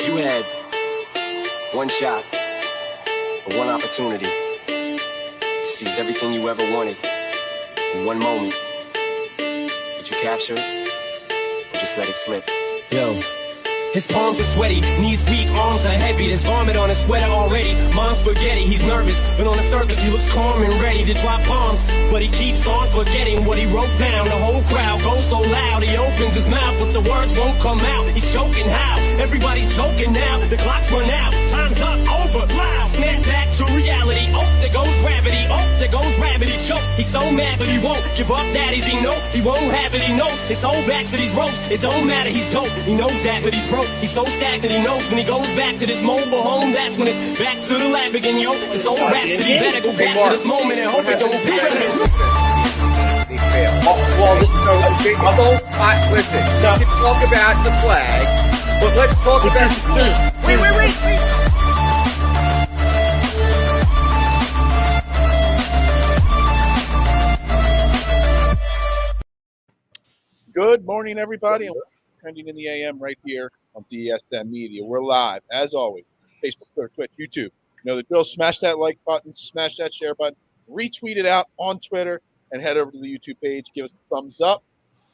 If you had one shot or one opportunity to seize everything you ever wanted in one moment, would you capture it or just let it slip? Yo. His palms are sweaty, knees weak, arms are heavy. There's vomit on his sweater already. Mom's spaghetti, he's nervous, but on the surface he looks calm and ready to drop bombs. But he keeps on forgetting what he wrote down. The whole crowd goes so loud, he opens his mouth, but the words won't come out. He's choking how? Everybody's choking now. The clock's run out, time's up, over, loud. Snap back to reality. Oh, there goes gravity. Oh, there goes gravity. Choke. He's so mad, but he won't give up. Daddies, he know he won't have it. He knows his whole back to these ropes. It don't matter, he's dope. He knows that, but he's broke. He's so stacked that he knows when he goes back to this mobile home, that's when it's back to the lab again, yo. This old rhapsody better go back to this moment and hope it don't pass him. Listen, we can talk about the flag, but let's talk about wait. Good morning, everybody. Trending in the AM right here on DSM Media. We're live, as always, Facebook, Twitter, Twitch, YouTube. You know the drill. Smash that like button, smash that share button, retweet it out on Twitter, and head over to the YouTube page. Give us a thumbs up.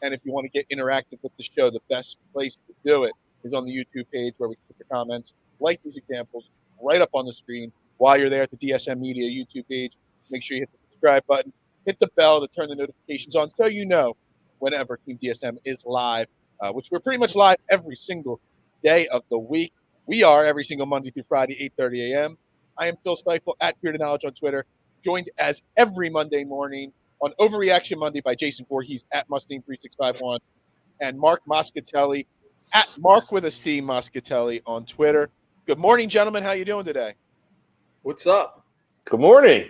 And if you want to get interactive with the show, the best place to do it is on the YouTube page where we put the comments, like these examples, right up on the screen. While you're there at the DSM Media YouTube page, make sure you hit the subscribe button, hit the bell to turn the notifications on so you know whenever Team DSM is live. Which we're pretty much live every single day of the week. We are every single Monday through Friday, 8:30 a.m. I am Phil Spiteful at Bearded Knowledge on Twitter, joined as every Monday morning on Overreaction Monday by Jason Voorhees at Mustang3651 and Mark Moscatelli at Mark with a C Moscatelli on Twitter. Good morning, gentlemen. How you doing today? What's up? Good morning.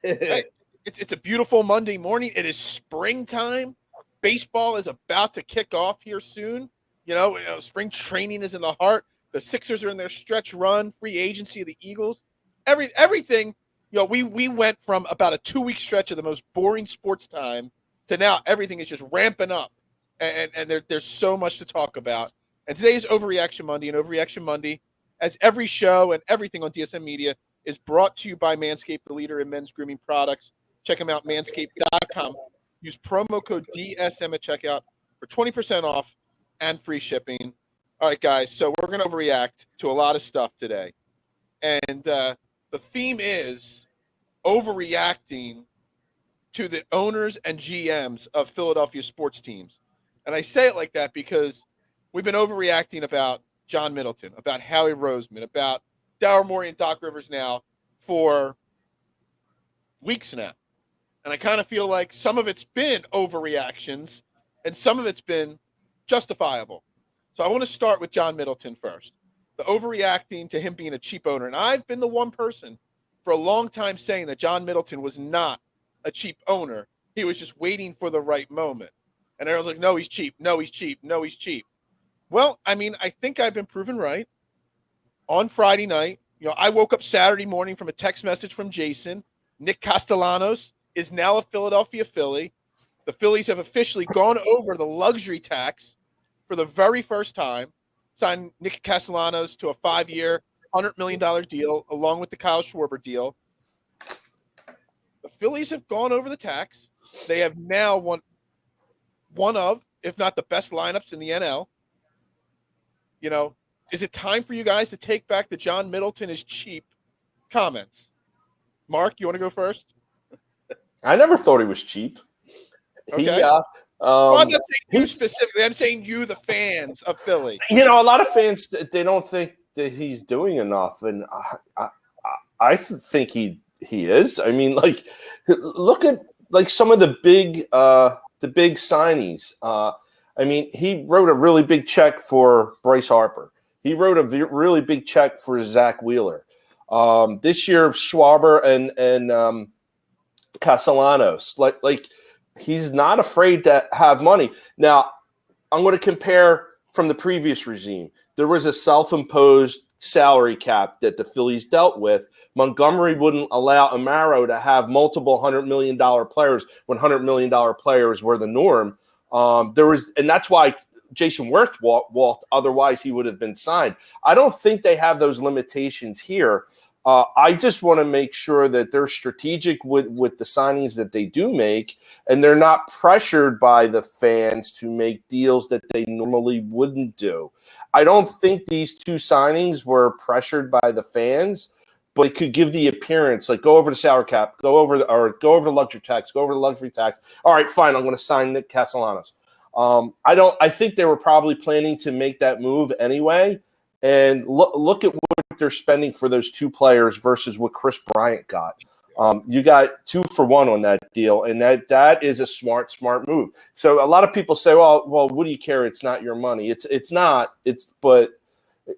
Hey, it's a beautiful Monday morning. It is springtime. Baseball is about to kick off here soon. You know, spring training is in the heart. The Sixers are in their stretch run. Free agency of the Eagles. Everything. You know, we went from about a 2-week stretch of the most boring sports time to now everything is just ramping up, and there's so much to talk about. And today is Overreaction Monday, and Overreaction Monday, as every show and everything on DSM Media, is brought to you by Manscaped, the leader in men's grooming products. Check them out, manscaped.com. Use promo code DSM at checkout for 20% off and free shipping. All right, guys, so we're going to overreact to a lot of stuff today. And the theme is overreacting to the owners and GMs of Philadelphia sports teams. And I say it like that because we've been overreacting about John Middleton, about Howie Roseman, about Daryl Morey and Doc Rivers now for weeks now. And I kind of feel like some of it's been overreactions and some of it's been justifiable. So I want to start with John Middleton first. The overreacting to him being a cheap owner. And I've been the one person for a long time saying that John Middleton was not a cheap owner. He was just waiting for the right moment. And everyone's like, no, he's cheap. No, he's cheap. No, he's cheap. Well, I mean, I think I've been proven right. On Friday night, you know, I woke up Saturday morning from a text message from Jason. Nick Castellanos is now a Philadelphia Philly. The Phillies have officially gone over the luxury tax for the very first time, signed Nick Castellanos to a 5-year, $100 million deal, along with the Kyle Schwarber deal. The Phillies have gone over the tax. They have now one of, if not the best lineups in the NL. You know, is it time for you guys to take back the John Middleton is cheap comments? Mark, you want to go first? I never thought he was cheap. Okay. Well, I'm not saying you specifically. I'm saying you, the fans of Philly. You know, a lot of fans, they don't think that he's doing enough, and I think he is. I mean, like, look at like some of the big signings. I mean, he wrote a really big check for Bryce Harper. He wrote a really big check for Zach Wheeler. This year, Schwarber and Castellanos, like he's not afraid to have money. Now, I'm going to compare from the previous regime. There was a self-imposed salary cap that the Phillies dealt with. Montgomery wouldn't allow Amaro to have multiple $100 million players when $100 million players were the norm. And that's why Jason Worth walked. Otherwise, he would have been signed. I don't think they have those limitations here. I just want to make sure that they're strategic with the signings that they do make, and they're not pressured by the fans to make deals that they normally wouldn't do. I don't think these two signings were pressured by the fans, but it could give the appearance, like go over the salary cap, go over the luxury tax, go over the luxury tax. All right, fine, I'm going to sign Nick Castellanos. I think they were probably planning to make that move anyway. And look at what they're spending for those two players versus what Chris Bryant got. You got 2 for 1 on that deal, and that is a smart move. So a lot of people say, well, what do you care? It's not your money. It's not. But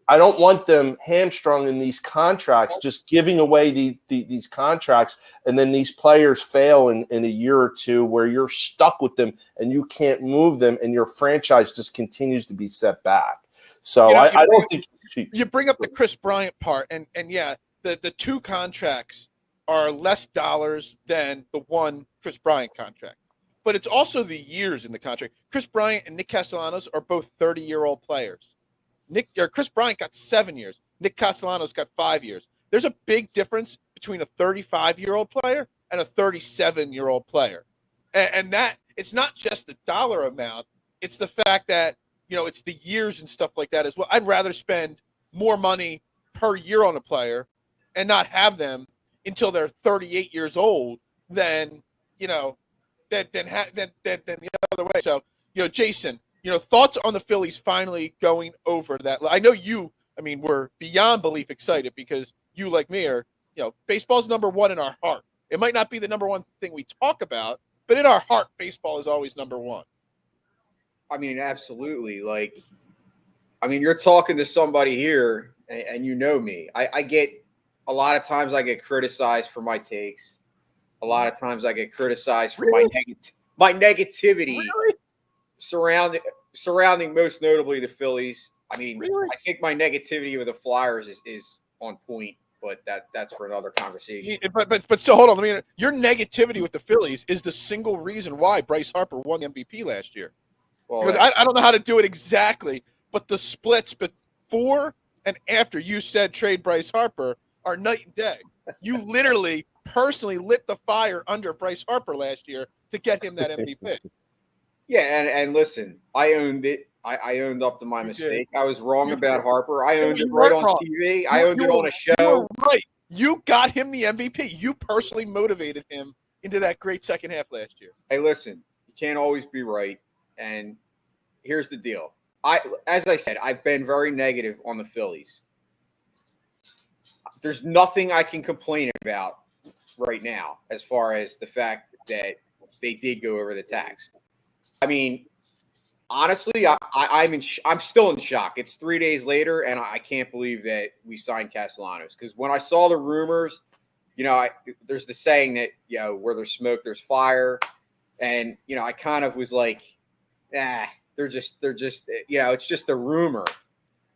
I don't want them hamstrung in these contracts, just giving away these contracts, and then these players fail in a year or two where you're stuck with them and you can't move them, and your franchise just continues to be set back. So I don't think you bring up the Chris Bryant part, and yeah, the 2 contracts are less dollars than the 1 Chris Bryant contract, but it's also the years in the contract. Chris Bryant and Nick Castellanos are both 30-year-old players. Chris Bryant got 7 years. Nick Castellanos got 5 years. There's a big difference between a 35-year-old player and a 37-year-old player, and that it's not just the dollar amount; it's the fact that it's the years and stuff like that as well. I'd rather spend more money per year on a player and not have them until they're 38 years old than the other way. So, Jason, thoughts on the Phillies finally going over that? I know we're beyond belief excited because you, like me, are, baseball's number 1 in our heart. It might not be the number 1 thing we talk about, but in our heart, baseball is always number 1. I mean, absolutely. You're talking to somebody here, and you know me. I get a lot of times I get criticized for my takes. A lot of times I get criticized for my negativity surrounding most notably the Phillies. I think my negativity with the Flyers is on point, but that's for another conversation. But so hold on. Your negativity with the Phillies is the single reason why Bryce Harper won the MVP last year. Well, I don't know how to do it exactly, but the splits before and after you said trade Bryce Harper are night and day. You literally personally lit the fire under Bryce Harper last year to get him that MVP. Yeah, and listen, I owned it. I owned up to my mistake. I was wrong about Harper. I owned it right on TV. I owned it on a show. You were right. You got him the MVP. You personally motivated him into that great second half last year. Hey, listen, you can't always be right. And here's the deal. As I said, I've been very negative on the Phillies. There's nothing I can complain about right now as far as the fact that they did go over the tax. Honestly, I'm still in shock. It's 3 days later, and I can't believe that we signed Castellanos. Because when I saw the rumors, there's the saying that where there's smoke, there's fire, and I kind of was like, they're just it's just a rumor.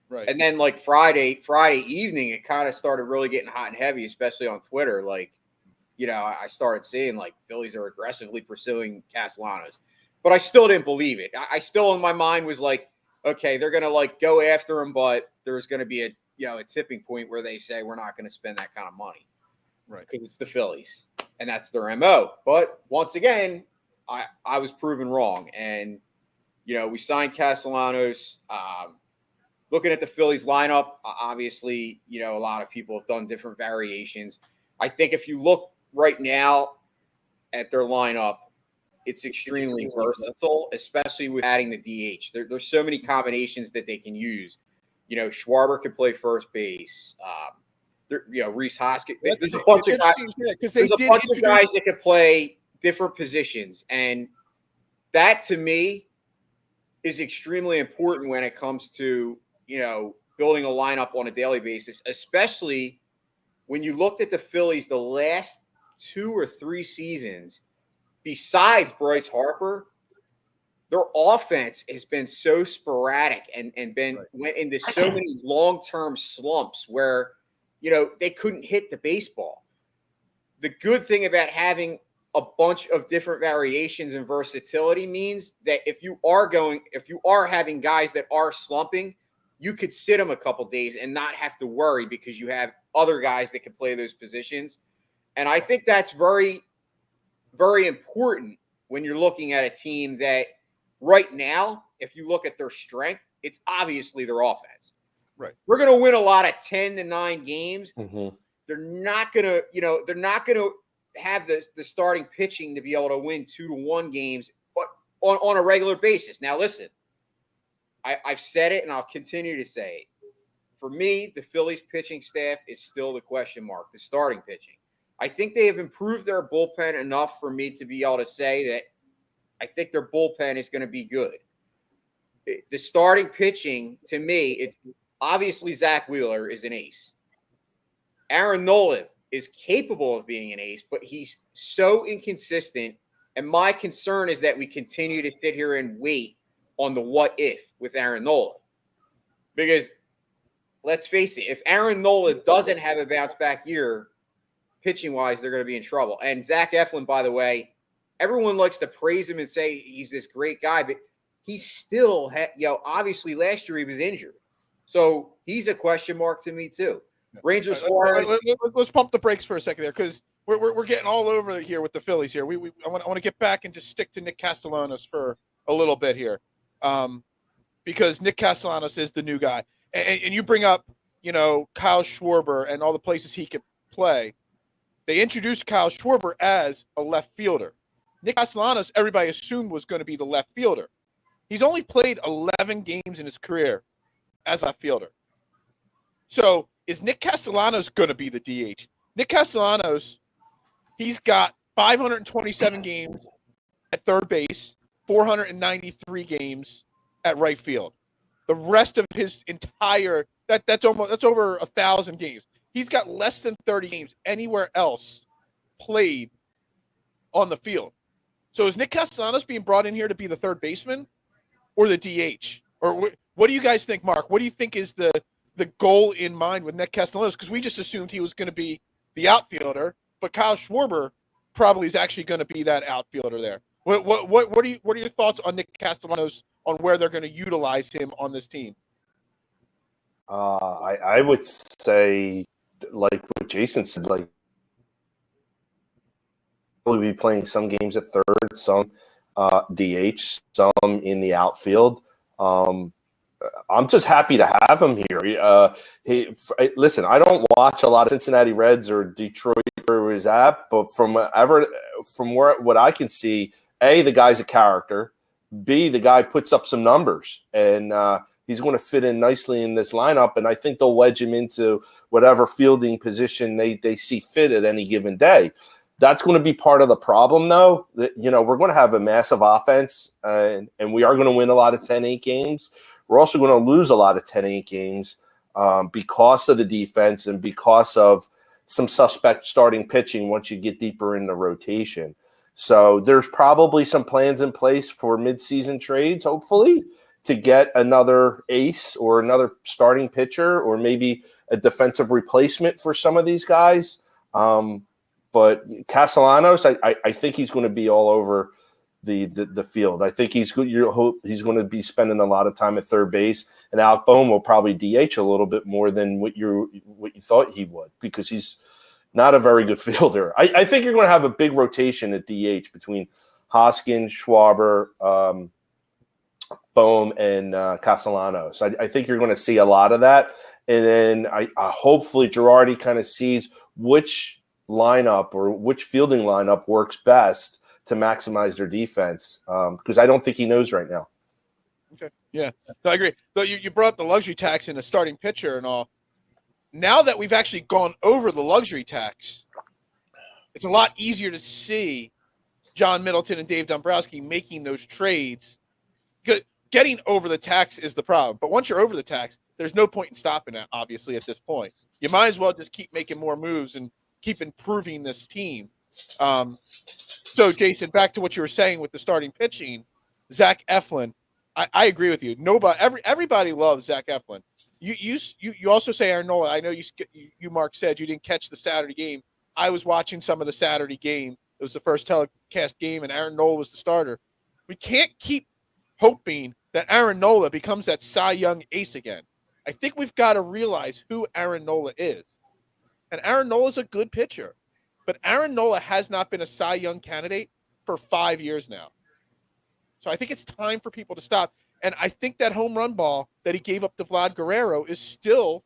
Right. And then Friday evening, it kind of started really getting hot and heavy, especially on Twitter. I started seeing Phillies are aggressively pursuing Castellanos, but I still didn't believe it. I still in my mind was like, okay, they're going to go after him, but there's going to be a tipping point where they say we're not going to spend that kind of money. Right. Because it's the Phillies and that's their MO. But once again, I was proven wrong. And, we signed Castellanos. Looking at the Phillies lineup, obviously, a lot of people have done different variations. I think if you look right now at their lineup, it's extremely versatile, especially with adding the DH. There's so many combinations that they can use. Schwarber could play first base. Rhys Hoskins. There's a bunch of guys that could play different positions. And that, to me, is extremely important when it comes to, building a lineup on a daily basis, especially when you looked at the Phillies the last 2 or 3 seasons, besides Bryce Harper, their offense has been so sporadic and went into so many long-term slumps where, they couldn't hit the baseball. The good thing about having a bunch of different variations and versatility means that if you are having guys that are slumping, you could sit them a couple days and not have to worry because you have other guys that can play those positions. And I think that's very, very important when you're looking at a team that right now, if you look at their strength, it's obviously their offense. Right. We're going to win a lot of 10-9 games. Mm-hmm. They're not going to have the starting pitching to be able to win 2-1 games on a regular basis. Now, listen, I've said it and I'll continue to say it. For me, the Phillies pitching staff is still the question mark, the starting pitching. I think they have improved their bullpen enough for me to be able to say that I think their bullpen is going to be good. The starting pitching, to me, it's obviously Zach Wheeler is an ace. Aaron Nola is capable of being an ace, but he's so inconsistent. And my concern is that we continue to sit here and wait on the what if with Aaron Nola. Because let's face it, if Aaron Nola doesn't have a bounce back year, pitching-wise, they're going to be in trouble. And Zach Eflin, by the way, everyone likes to praise him and say he's this great guy, but he still obviously last year he was injured. So he's a question mark to me too. Rangers Suarez. Let's pump the brakes for a second there because we're getting all over here with the Phillies here. I want to get back and just stick to Nick Castellanos for a little bit here, because Nick Castellanos is the new guy, and you bring up Kyle Schwarber and all the places he could play. They introduced Kyle Schwarber as a left fielder. Nick Castellanos, everybody assumed was going to be the left fielder. He's only played 11 games in his career as a fielder. So is Nick Castellanos going to be the DH? Nick Castellanos, he's got 527 games at third base, 493 games at right field. The rest of his entire that's over 1,000 games. He's got less than 30 games anywhere else played on the field. So is Nick Castellanos being brought in here to be the third baseman or the DH? Or what do you guys think, Mark? What do you think is the goal in mind with Nick Castellanos? Because we just assumed he was going to be the outfielder, but Kyle Schwarber probably is actually going to be that outfielder there. What are your thoughts on Nick Castellanos on where they're going to utilize him on this team? I would say, like what Jason said, like he'll be playing some games at third, some DH, some in the outfield. I'm just happy to have him here. Listen, I don't watch a lot of Cincinnati Reds or Detroit or he's at, but from what I can see, A, the guy's a character. B, the guy puts up some numbers, and he's going to fit in nicely in this lineup, and I think they'll wedge him into whatever fielding position they see fit at any given day. That's going to be part of the problem, though. That, we're going to have a massive offense, and we are going to win a lot of 10-8 games. We're also going to lose a lot of 10-8 games because of the defense and because of some suspect starting pitching once you get deeper in the rotation. So there's probably some plans in place for midseason trades, hopefully, to get another ace or another starting pitcher or maybe a defensive replacement for some of these guys. But Castellanos, I think he's going to be all over the field. I think he's going to be spending a lot of time at third base, and Alec Bohm will probably DH a little bit more than what you thought he would, because he's not a very good fielder. I think you're going to have a big rotation at DH between Hoskins, Schwarber, Bohm, and Castellanos. I think you're going to see a lot of that, and then I hopefully Girardi kind of sees which lineup or which fielding lineup works best to maximize their defense, because I don't think he knows right now. Okay, yeah, no, I agree. Though you brought up the luxury tax in the starting pitcher and all. Now that we've actually gone over the luxury tax, it's a lot easier to see John Middleton and Dave Dombrowski making those trades. Getting over the tax is the problem. But once you're over the tax, there's no point in stopping that, obviously, at this point. You might as well just keep making more moves and keep improving this team. So, Jason, back to what you were saying with the starting pitching, Zach Eflin, I agree with you. Everybody loves Zach Eflin. You also say Aaron Nola. I know you Mark said you didn't catch the Saturday game. I was watching some of the Saturday game, It was the first telecast game, and Aaron Nola was the starter. We can't keep hoping that Aaron Nola becomes that Cy Young ace again. I think we've got to realize who Aaron Nola is. And Aaron Nola is a good pitcher. But Aaron Nola has not been a Cy Young candidate for 5 years now. So I think it's time for people to stop. And I think that home run ball that he gave up to Vlad Guerrero is still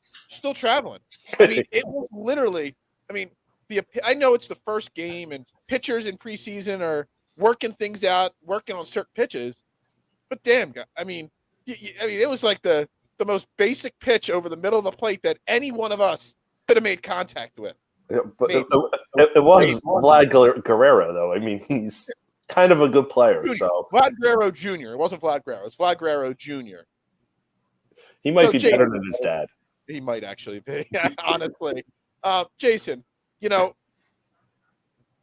traveling. I mean, it was literally, I mean, I know it's the first game and pitchers in preseason are working things out, working on certain pitches. But damn, I mean, it was like the most basic pitch over the middle of the plate that any one of us could have made contact with. Yeah, but it was Vlad Guerrero, though. I mean, he's kind of a good player. Junior. So Vlad Guerrero Jr. It wasn't Vlad Guerrero. It's Vlad Guerrero Jr. He might be better than his dad. He might actually be, honestly. Jason,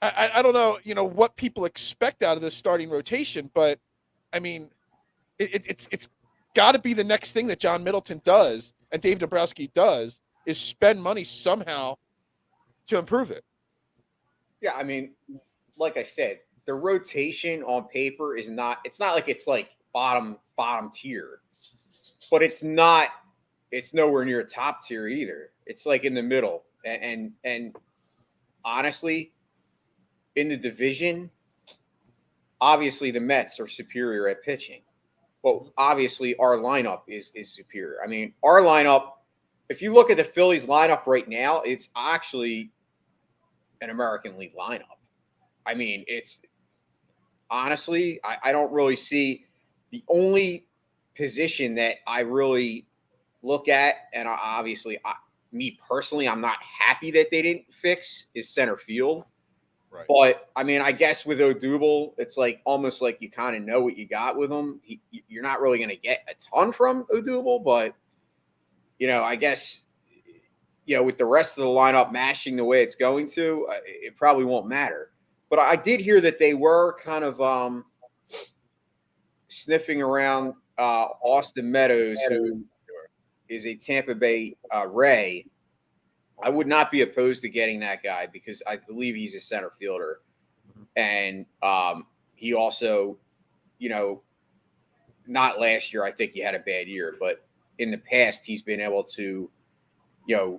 I don't know, what people expect out of this starting rotation, but I mean, it's got to be the next thing that John Middleton does and Dave Dombrowski does is spend money somehow to improve it. Yeah, I mean, like I said, the rotation on paper is not. It's not like it's like bottom tier, but it's not. It's nowhere near top tier either. It's like in the middle, and honestly, in the division, obviously the Mets are superior at pitching. Well, obviously our lineup is superior. I mean, our lineup, if you look at the Phillies lineup right now, it's actually an American League lineup. I mean, it's honestly, I don't really see the only position that I really look at, and me personally, I'm not happy that they didn't fix is center field. Right. But I mean, I guess with Odubel, it's like almost like you kind of know what you got with him. You're not really going to get a ton from Odubel, but I guess with the rest of the lineup mashing the way it's going to, it probably won't matter. But I did hear that they were kind of sniffing around Austin Meadows, who is a Tampa Bay Ray. I would not be opposed to getting that guy because I believe he's a center fielder. And he also, not last year, I think he had a bad year, but in the past, he's been able to, I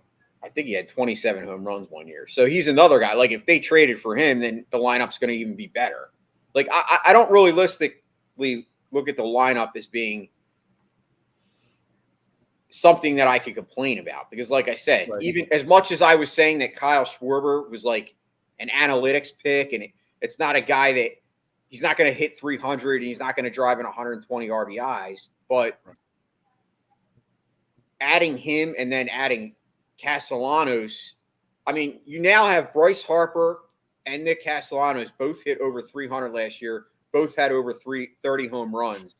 think he had 27 home runs one year. So he's another guy. Like if they traded for him, then the lineup's going to even be better. Like I don't really realistically look at the lineup as being something that I could complain about because, like I said, right, even as much as I was saying that Kyle Schwarber was like an analytics pick and it's not a guy that he's not going to hit 300, he's not going to drive in 120 RBIs, but adding him and then adding Castellanos, I mean, you now have Bryce Harper and Nick Castellanos both hit over 300 last year, both had over 30 home runs.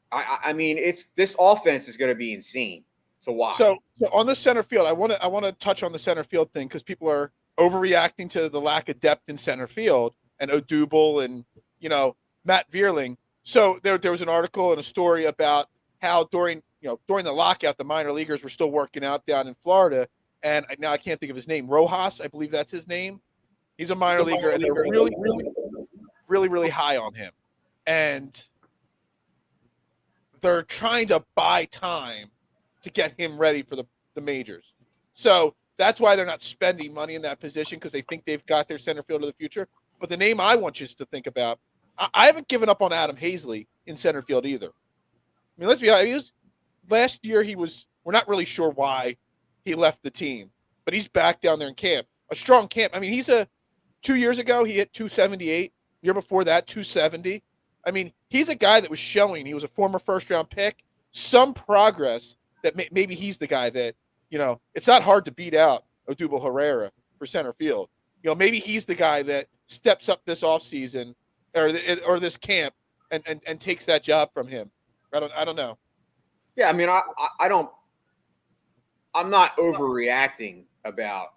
I mean, this offense is going to be insane to watch. So on the center field, I want to touch on the center field thing because people are overreacting to the lack of depth in center field and Odubel and Matt Vierling. So there was an article and a story about how during the lockout the minor leaguers were still working out down in Florida, and now I can't think of his name. Rojas, I believe that's his name. He's a minor leaguer, and they're really high on him, and they're trying to buy time to get him ready for the majors. So that's why they're not spending money in that position because they think they've got their center field of the future. But the name I want you to think about, I haven't given up on Adam Hazley in center field either. I mean, let's be honest. Last year we're not really sure why he left the team, but he's back down there in camp. A strong camp. I mean, 2 years ago, he hit 278. Year before that, 270. I mean, he's a guy that was showing, he was a former first-round pick, some progress that maybe he's the guy that, it's not hard to beat out Odubel Herrera for center field. Maybe he's the guy that steps up this offseason or this camp and takes that job from him. I don't know. Yeah, I mean, I'm not overreacting about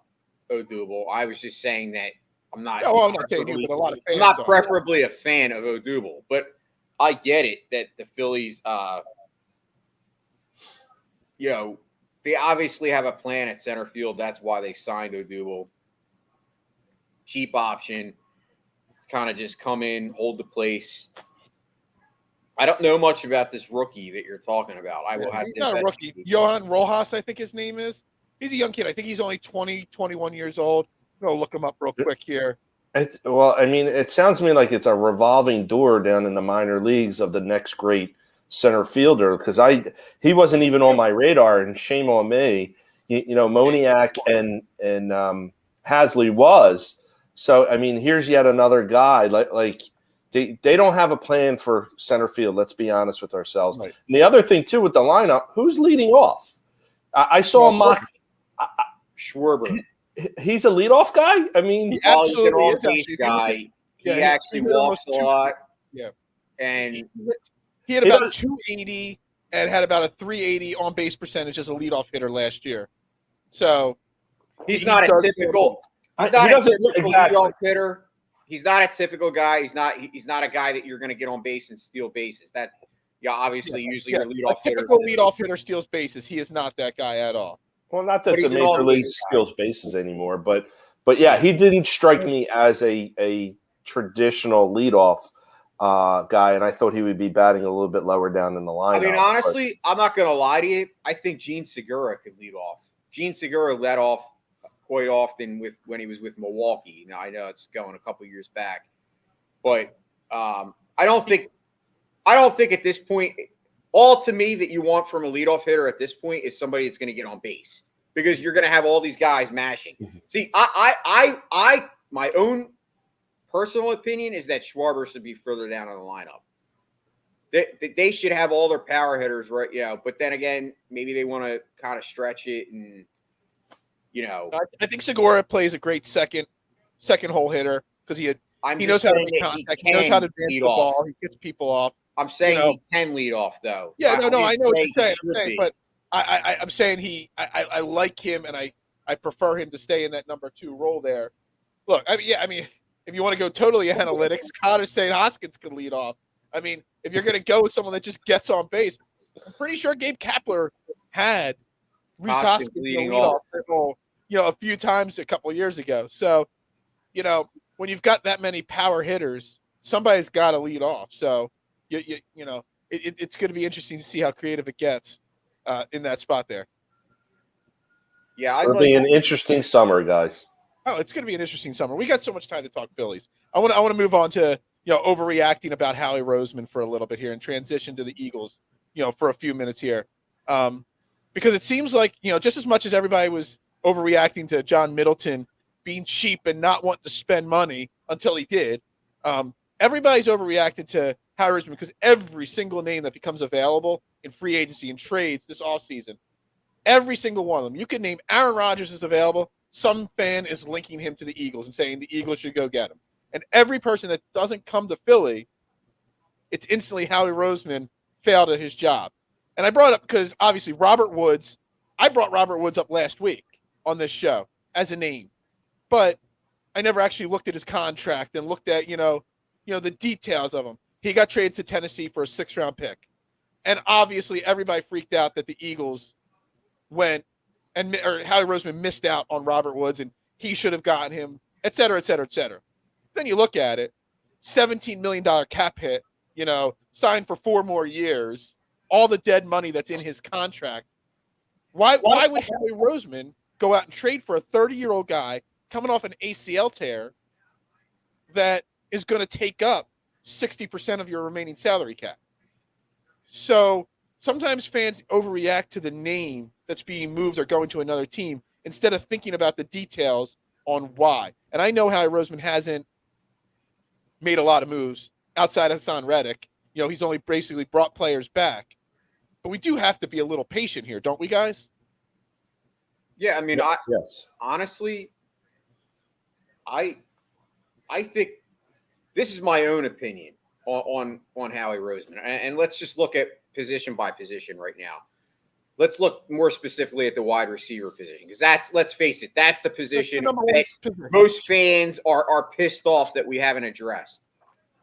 Odubel. I was just saying that I'm not. Oh, I'm not saying you, but a lot of fans. I'm not preferably a fan of Odubel, but I get it that the Phillies, they obviously have a plan at center field. That's why they signed Odubel. Cheap option. kind of just come in, hold the place. I don't know much about this rookie that you're talking about. I will have he's to not a rookie. investigate. Johan Rojas, I think his name is. He's a young kid. I think he's only 20, 21 years old. I'm going to look him up real quick here. Well, I mean, it sounds to me like it's a revolving door down in the minor leagues of the next great center fielder, because he wasn't even on my radar, and shame on me. Moniak and Hasley was. So, I mean, here's yet another guy. Like they don't have a plan for center field. Let's be honest with ourselves. Right. And the other thing, too, with the lineup, who's leading off? I saw a mock. Schwarber. He's a leadoff guy? I mean, he's an on-base guy. He actually walks a lot. Yeah. And he had about 280 and had about a 380 on-base percentage as a leadoff hitter last year. So he's not a typical leadoff hitter. He's not a typical guy. He's not a guy that you're going to get on base and steal bases. Usually your leadoff hitter. Typical leadoff hitter steals bases. He is not that guy at all. Well, not that the major league steals bases anymore, but yeah, he didn't strike me as a traditional leadoff guy, and I thought he would be batting a little bit lower down in the lineup. I mean, honestly, I'm not going to lie to you. I think Gene Segura could lead off. Gene Segura led off quite often when he was with Milwaukee. Now, I know it's going a couple years back, but I don't think at this point, all to me that you want from a leadoff hitter at this point is somebody that's going to get on base, because you're going to have all these guys mashing. See, I my own personal opinion is that Schwarber should be further down on the lineup. They should have all their power hitters, right? But then again, maybe they want to kind of stretch it, and I think Segura plays a great second hole hitter, because he knows how to make contact. He knows how to advance the ball. He gets people off. I'm saying he can lead off, though. Yeah, I know what you're saying, but I'm saying I like him, and I prefer him to stay in that number 2 role there. Look, I mean, if you want to go totally analytics, Connor saying Hoskins can lead off. I mean, if you're going to go with someone that just gets on base, I'm pretty sure Gabe Kapler had Rhys Hoskins lead off, a few times a couple of years ago. So, when you've got that many power hitters, somebody's got to lead off. So, it's going to be interesting to see how creative it gets in that spot there. Yeah, it'll be an interesting summer, guys. Oh, it's going to be an interesting summer. We got so much time to talk Phillies. I want to move on to overreacting about Howie Roseman for a little bit here and transition to the Eagles, for a few minutes here, because it seems like just as much as everybody was overreacting to John Middleton being cheap and not wanting to spend money until he did, everybody's overreacted to Howie Roseman, because every single name that becomes available in free agency and trades this offseason, every single one of them, you can name Aaron Rodgers is available. Some fan is linking him to the Eagles and saying the Eagles should go get him. And every person that doesn't come to Philly, it's instantly Howie Roseman failed at his job. And I brought it up because obviously I brought Robert Woods up last week on this show as a name, but I never actually looked at his contract and looked at, the details of him. He got traded to Tennessee for a 6th-round pick. And obviously everybody freaked out that the Eagles went or Howie Roseman missed out on Robert Woods and he should have gotten him, et cetera, et cetera, et cetera. Then you look at it, $17 million cap hit, signed for 4 more years, all the dead money that's in his contract. Why would Howie Roseman go out and trade for a 30-year-old guy coming off an ACL tear that is going to take up 60% of your remaining salary cap? So sometimes fans overreact to the name that's being moved or going to another team instead of thinking about the details on why. And I know Howie Roseman hasn't made a lot of moves outside of Hassan Reddick. He's only basically brought players back. But we do have to be a little patient here, don't we, guys? Yeah, I mean, yes. Honestly, I think this is my own opinion on Howie Roseman. And let's just look at position by position right now. Let's look more specifically at the wide receiver position, because let's face it, that's the position that most fans are pissed off that we haven't addressed.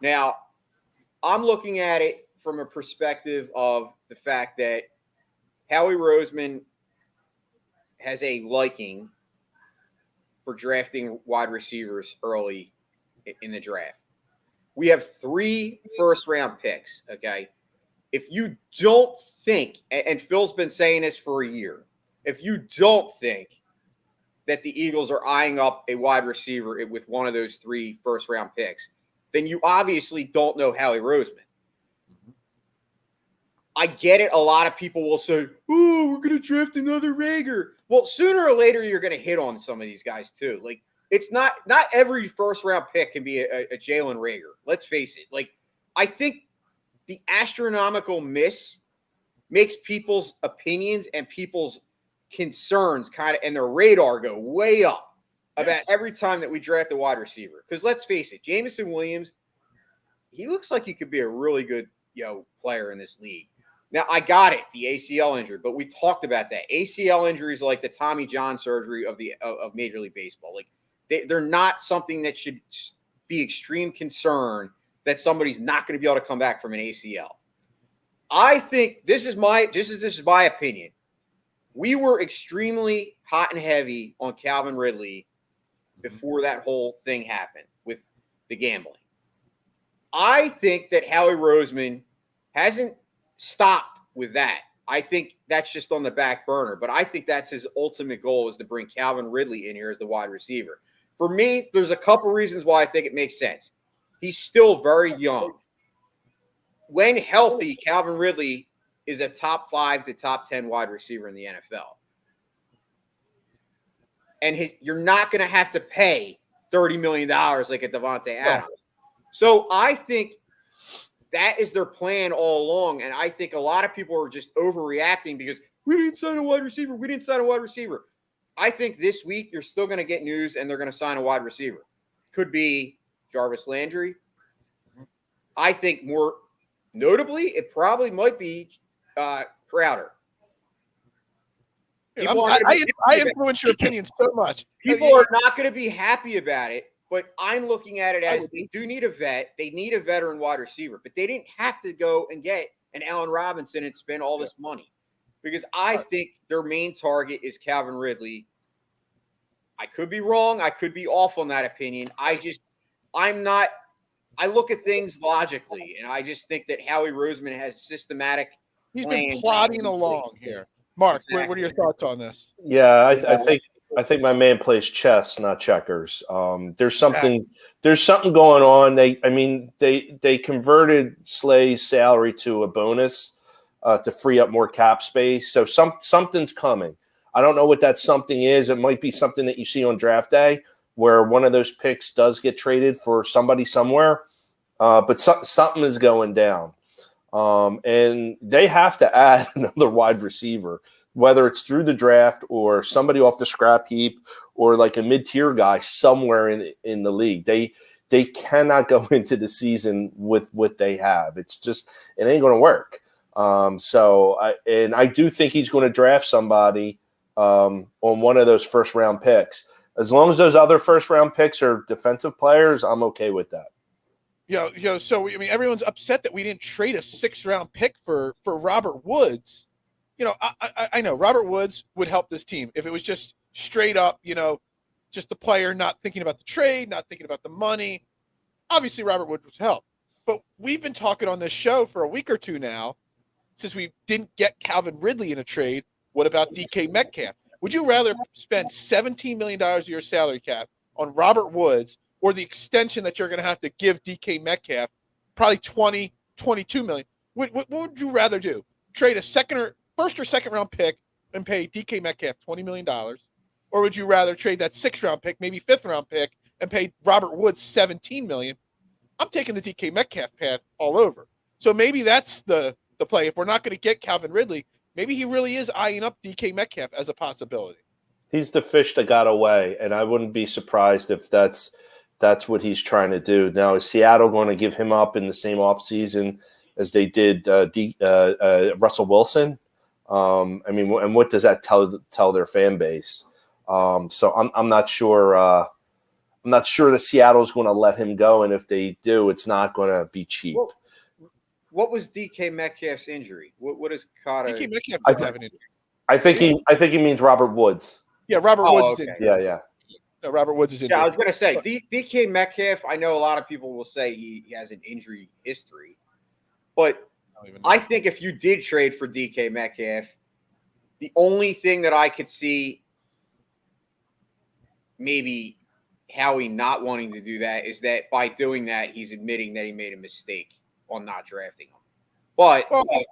Now, I'm looking at it from a perspective of the fact that Howie Roseman has a liking for drafting wide receivers early in the draft. We have 3 first-round picks, okay? If you don't think, and Phil's been saying this for a year, if you don't think that the Eagles are eyeing up a wide receiver with one of those 3 first-round picks, then you obviously don't know Howie Roseman. I get it. A lot of people will say, oh, we're going to draft another Rager. Well, sooner or later, you're going to hit on some of these guys too. Like, it's not every first-round pick can be a Jalen Rager. Let's face it. Like, I think the astronomical miss makes people's opinions and people's concerns kind of and their radar go way up about every time that we draft a wide receiver. Because let's face it, Jameson Williams, he looks like he could be a really good player in this league. Now, I got it, the ACL injury, but we talked about that. ACL injuries are like the Tommy John surgery of Major League Baseball. Like, they're not something that should be extreme concern that somebody's not going to be able to come back from an ACL. I think this is my opinion. We were extremely hot and heavy on Calvin Ridley before that whole thing happened with the gambling. I think that Howie Roseman hasn't stopped with that. I think that's just on the back burner, but I think that's his ultimate goal is to bring Calvin Ridley in here as the wide receiver. For me, there's a couple reasons why I think it makes sense. He's still very young. When healthy, Calvin Ridley is a top 5 to top 10 wide receiver in the NFL. And you're not going to have to pay $30 million like a Devontae Adams. So I think that is their plan all along. And I think a lot of people are just overreacting because we didn't sign a wide receiver. I think this week you're still going to get news and they're going to sign a wide receiver. Could be Jarvis Landry. I think more notably, it probably might be Crowder. I influence your opinion so much. People are not going to be happy about it, but I'm looking at it as they do need a vet. They need a veteran wide receiver, but they didn't have to go and get an Allen Robinson and spend all this money because I think their main target is Calvin Ridley. I could be wrong. I could be off on that opinion. I look at things logically, and I just think that Howie Roseman has systematic. He's been plodding along here. Mark, what are your thoughts on this? Yeah, I think my man plays chess, not checkers. There's something going on. They converted Slay's salary to a bonus to free up more cap space. So something's coming. I don't know what that something is. It might be something that you see on draft day where one of those picks does get traded for somebody somewhere. But something is going down. And they have to add another wide receiver, whether it's through the draft or somebody off the scrap heap or like a mid-tier guy somewhere in the league. They cannot go into the season with what they have. It ain't going to work. I do think he's going to draft somebody on one of those first-round picks. As long as those other first-round picks are defensive players, I'm okay with that. So everyone's upset that we didn't trade a 6th-round pick for Robert Woods. I know Robert Woods would help this team if it was just straight up, just the player not thinking about the trade, not thinking about the money. Obviously, Robert Woods would help. But we've been talking on this show for a week or two now since we didn't get Calvin Ridley in a trade. What about DK Metcalf? Would you rather spend $17 million of your salary cap on Robert Woods or the extension that you're going to have to give DK Metcalf, probably $20, $22 million? What would you rather do? Trade a first or second round pick and pay DK Metcalf $20 million? Or would you rather trade that 6th round pick, maybe 5th round pick, and pay Robert Woods $17 million? I'm taking the DK Metcalf path all over. So maybe that's the play. If we're not going to get Calvin Ridley, maybe he really is eyeing up DK Metcalf as a possibility. He's the fish that got away, and I wouldn't be surprised if that's what he's trying to do. Now, is Seattle going to give him up in the same offseason as they did Russell Wilson? And what does that tell their fan base? So I'm not sure. I'm not sure that Seattle's going to let him go, and if they do, it's not going to be cheap. What was DK Metcalf's injury? What is Carter? DK Metcalf doesn't have an injury. I think he means Robert Woods. Yeah, Robert Woods. Okay. Yeah. No, Robert Woods is injured. Yeah, I was going to say, DK Metcalf, I know a lot of people will say he has an injury history. But I think if you did trade for DK Metcalf, the only thing that I could see maybe Howie not wanting to do that is that by doing that, he's admitting that he made a mistake on not drafting him. But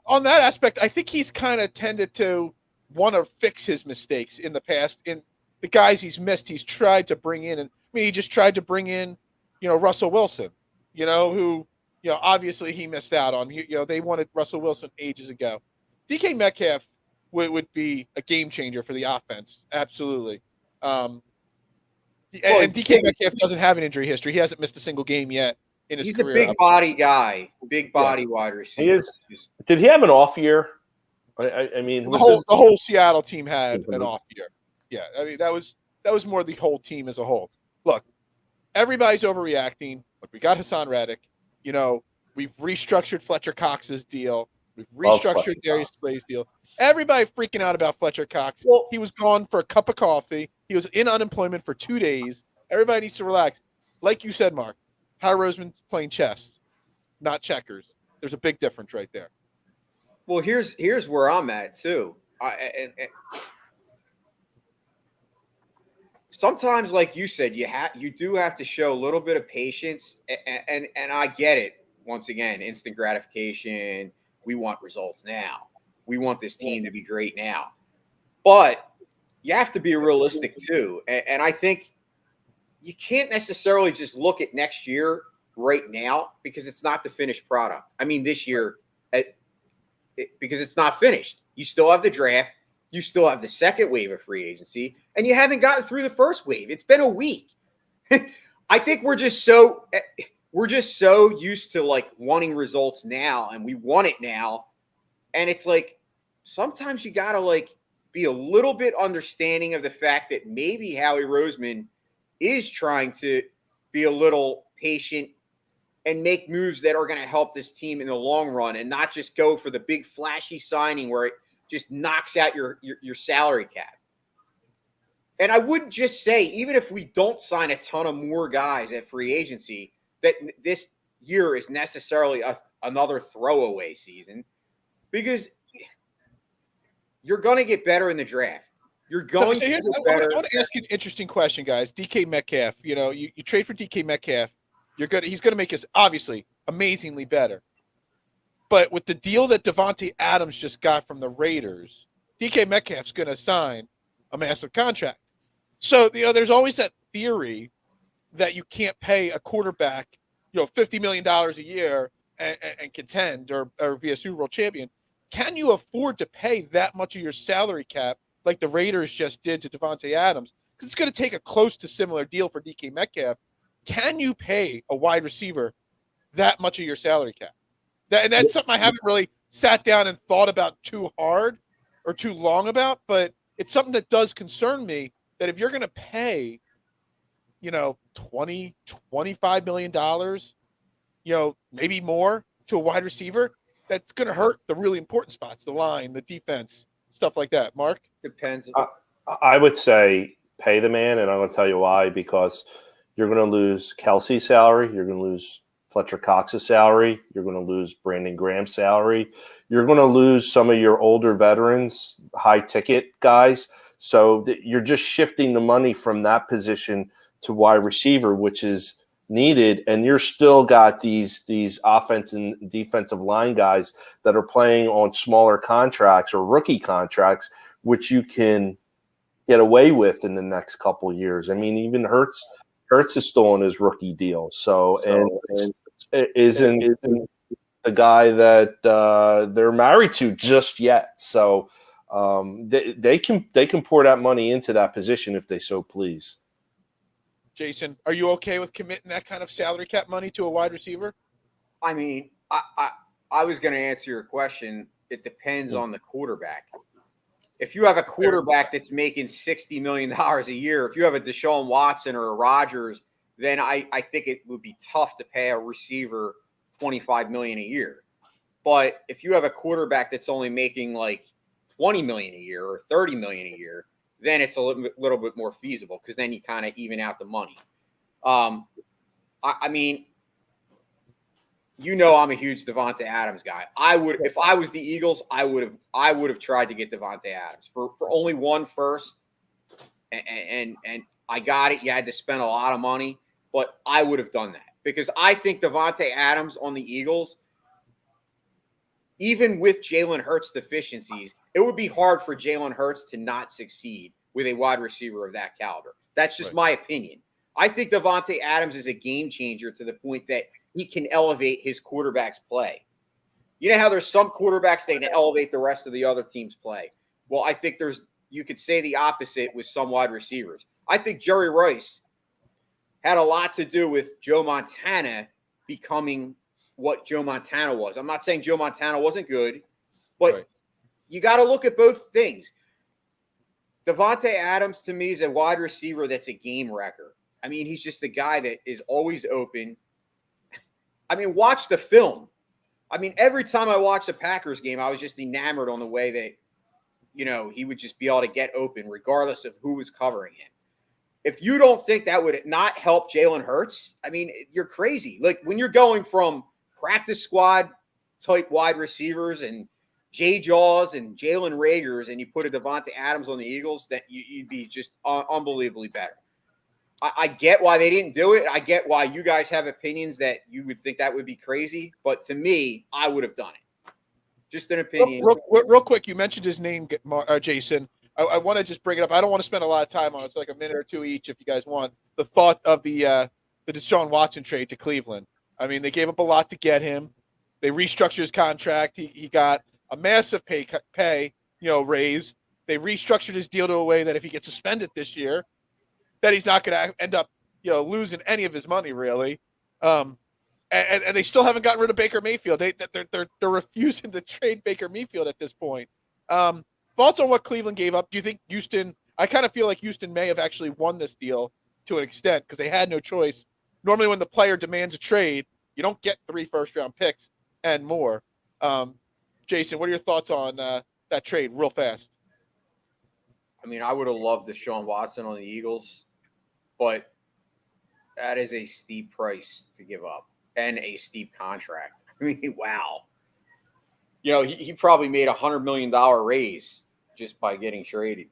on that aspect, I think he's kind of tended to want to fix his mistakes in the past. In the guys he's missed, he's tried to bring in. And I mean, he just tried to bring in, Russell Wilson, who, obviously he missed out on. They wanted Russell Wilson ages ago. DK Metcalf would be a game changer for the offense. Absolutely. And DK Metcalf doesn't have an injury history. He hasn't missed a single game yet in his career. He's a big body guy, big body wide receiver. He is. Did he have an off year? I mean, the whole Seattle team had an off year. Yeah, I mean that was more the whole team as a whole. Look, everybody's overreacting. Look, we got Hassan Reddick. We've restructured Fletcher Cox's deal. We've restructured Darius Slay's deal. Everybody freaking out about Fletcher Cox. Well, he was gone for a cup of coffee. He was in unemployment for 2 days. Everybody needs to relax. Like you said, Mark, Howie Roseman's playing chess, not checkers. There's a big difference right there. Well, here's where I'm at too. Sometimes, like you said, you do have to show a little bit of patience, and I get it. Once again, instant gratification. We want results now. We want this team to be great now. But you have to be realistic too, and I think you can't necessarily just look at next year right now because it's not the finished product. I mean, this year, because it's not finished. You still have the draft. You still have the second wave of free agency, and you haven't gotten through the first wave. It's been a week. I think we're just so used to like wanting results now, and we want it now. And it's like sometimes you gotta like be a little bit understanding of the fact that maybe Howie Roseman is trying to be a little patient and make moves that are going to help this team in the long run, and not just go for the big flashy signing where it just knocks out your salary cap. And I wouldn't just say, even if we don't sign a ton of more guys at free agency, that this year is necessarily another throwaway season, because you're going to get better in the draft. You're going to get better. I want to ask you an interesting question, guys. DK Metcalf, you trade for DK Metcalf. He's going to make us obviously amazingly better. But with the deal that Davante Adams just got from the Raiders, DK Metcalf's going to sign a massive contract. So, there's always that theory that you can't pay a quarterback, $50 million a year and contend or be a Super Bowl champion. Can you afford to pay that much of your salary cap like the Raiders just did to Davante Adams? Because it's going to take a close to similar deal for DK Metcalf. Can you pay a wide receiver that much of your salary cap? That's something I haven't really sat down and thought about too hard or too long about, but it's something that does concern me, that if you're going to pay, $20, $25 million, maybe more to a wide receiver, that's going to hurt the really important spots, the line, the defense, stuff like that. Mark? Depends. I would say pay the man, and I'm going to tell you why. Because you're going to lose Kelsey's salary. You're going to lose Fletcher Cox's salary. You're going to lose Brandon Graham's salary. You're going to lose some of your older veterans, high-ticket guys. So you're just shifting the money from that position to wide receiver, which is needed, and you're still got these offense and defensive line guys that are playing on smaller contracts or rookie contracts, which you can get away with in the next couple of years. I mean, even Hurts is still on his rookie deal, and isn't the guy that they're married to just yet. So they can pour that money into that position if they so please. Jason, are you okay with committing that kind of salary cap money to a wide receiver? I mean, I was going to answer your question. It depends on the quarterback. If you have a quarterback that's making $60 million a year, if you have a Deshaun Watson or a Rodgers, then I think it would be tough to pay a receiver $25 million a year. But if you have a quarterback that's only making like $20 million a year or $30 million a year, then it's a little bit more feasible because then you kind of even out the money. I mean, I'm a huge Davante Adams guy. If I was the Eagles, I would have tried to get Davante Adams for only one first, and I got it. You had to spend a lot of money, but I would have done that because I think Davante Adams on the Eagles, even with Jalen Hurts deficiencies, it would be hard for Jalen Hurts to not succeed with a wide receiver of that caliber. That's just my opinion. I think Davante Adams is a game changer to the point that he can elevate his quarterback's play. You know how there's some quarterbacks that can elevate the rest of the other team's play? Well, I think you could say the opposite with some wide receivers. I think Jerry Rice had a lot to do with Joe Montana becoming what Joe Montana was. I'm not saying Joe Montana wasn't good, but you got to look at both things. Davante Adams, to me, is a wide receiver that's a game wrecker. I mean, he's just the guy that is always open. I mean, watch the film. I mean, every time I watched a Packers game, I was just enamored on the way that, he would just be able to get open regardless of who was covering him. If you don't think that would not help Jalen Hurts, I mean, you're crazy. Like when you're going from practice squad type wide receivers and Jay Jaws and Jalen Reagors and you put a Davante Adams on the Eagles, that you'd be just unbelievably better. I get why they didn't do it. I get why you guys have opinions that you would think that would be crazy. But to me, I would have done it. Just an opinion. Real quick, you mentioned his name, Jason. I want to just bring it up. I don't want to spend a lot of time on it. It's like a minute or two each if you guys want. The thought of the Deshaun Watson trade to Cleveland. I mean, they gave up a lot to get him. They restructured his contract. He got a massive pay raise. They restructured his deal to a way that if he gets suspended this year, that he's not going to end up, losing any of his money really. And they still haven't gotten rid of Baker Mayfield. They're refusing to trade Baker Mayfield at this point. Thoughts on what Cleveland gave up? Do you think Houston? I kind of feel like Houston may have actually won this deal to an extent because they had no choice. Normally, when the player demands a trade, you don't get 3 first-round picks and more. Jason, what are your thoughts on that trade, real fast? I mean, I would have loved Deshaun Watson on the Eagles, but that is a steep price to give up and a steep contract. I mean, wow. He probably made $100 million raise just by getting traded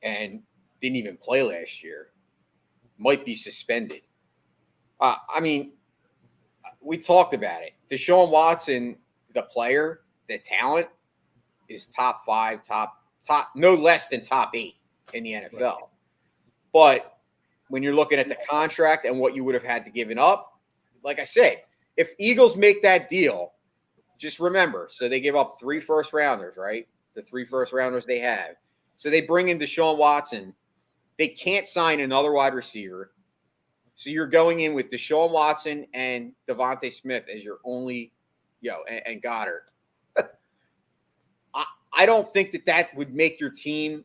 and didn't even play last year. Might be suspended. I mean, we talked about it. Deshaun Watson, the player, the talent, is top 5, top no less than top 8 in the NFL. Right. But when you're looking at the contract and what you would have had to give it up, like I said, if Eagles make that deal, just remember, so they give up 3 first-rounders, right? The 3 first-rounders they have. So they bring in Deshaun Watson. They can't sign another wide receiver. So you're going in with Deshaun Watson and Devontae Smith as your only, and Goddard. I don't think that would make your team.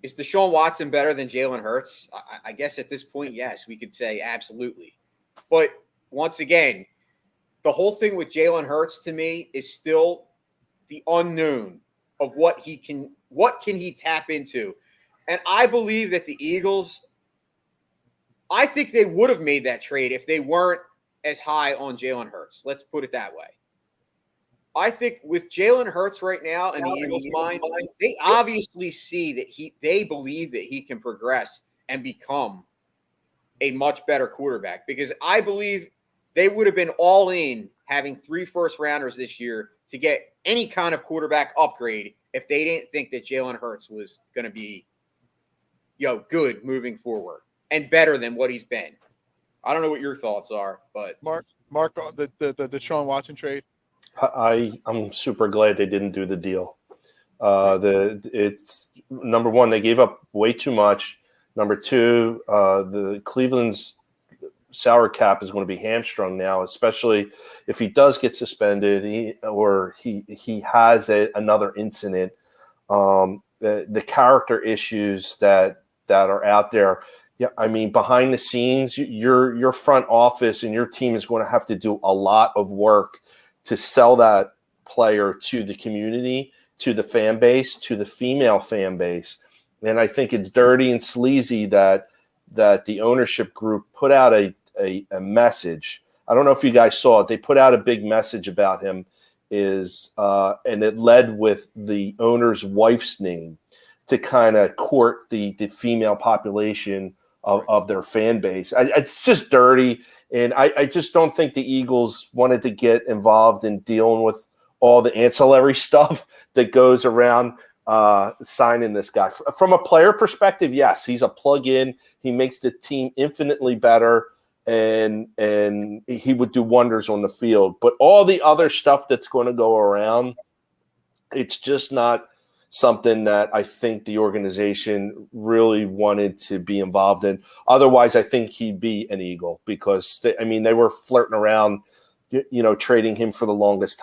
Is Deshaun Watson better than Jalen Hurts? I guess at this point, yes, we could say absolutely. But once again, the whole thing with Jalen Hurts to me is still the unknown of what can he tap into. And I believe that the Eagles, I think they would have made that trade if they weren't as high on Jalen Hurts. Let's put it that way. I think with Jalen Hurts right now in the Eagles' mind, they obviously see that they believe that he can progress and become a much better quarterback, because I believe they would have been all in having 3 first-rounders this year to get any kind of quarterback upgrade if they didn't think that Jalen Hurts was going to be, good moving forward and better than what he's been. I don't know what your thoughts are, but Mark, on the Deshaun Watson trade. I'm super glad they didn't do the deal. It's number one, they gave up way too much. Number two, the Cleveland's salary cap is going to be hamstrung now, especially if he does get suspended he has another incident. The character issues that are out there. Yeah, I mean, behind the scenes, your front office and your team is going to have to do a lot of work to sell that player to the community to the fan base, to the female fan base. And I think it's dirty and sleazy that the ownership group put out a message. I don't know if you guys saw it. They put out a big message about him, and it led with the owner's wife's name to kind of court the female population of their fan base. It's just dirty. And I just don't think the Eagles wanted to get involved in dealing with all the ancillary stuff that goes around signing this guy. From a player perspective, yes, he's a plug-in. He makes the team infinitely better, and he would do wonders on the field. But all the other stuff that's going to go around, it's just not something that I think the organization really wanted to be involved in. Otherwise, I think he'd be an Eagle because, they were flirting around, trading for him for the longest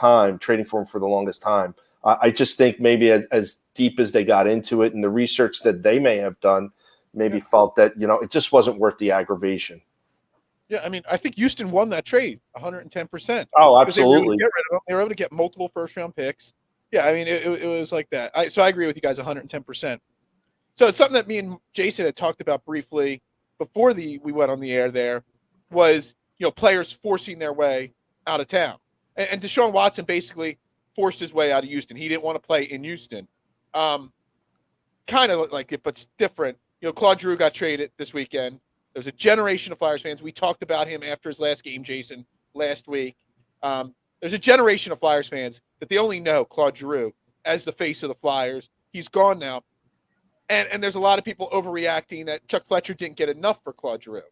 time. I just think maybe as deep as they got into it and the research that they may have done, maybe felt that, it just wasn't worth the aggravation. Yeah, I think Houston won that trade 110%. Oh, absolutely. They were able to get multiple first-round picks. Yeah, it was like that. So I agree with you guys 110%. So it's something that me and Jason had talked about briefly before we went on the air there was, players forcing their way out of town. And Deshaun Watson basically forced his way out of Houston. He didn't want to play in Houston. Kind of like it, but it's different. Claude Giroux got traded this weekend. There's a generation of Flyers fans. We talked about him after his last game, Jason, last week. There's a generation of Flyers fans that they only know Claude Giroux as the face of the Flyers. He's gone now. And there's a lot of people overreacting that Chuck Fletcher didn't get enough for Claude Giroux.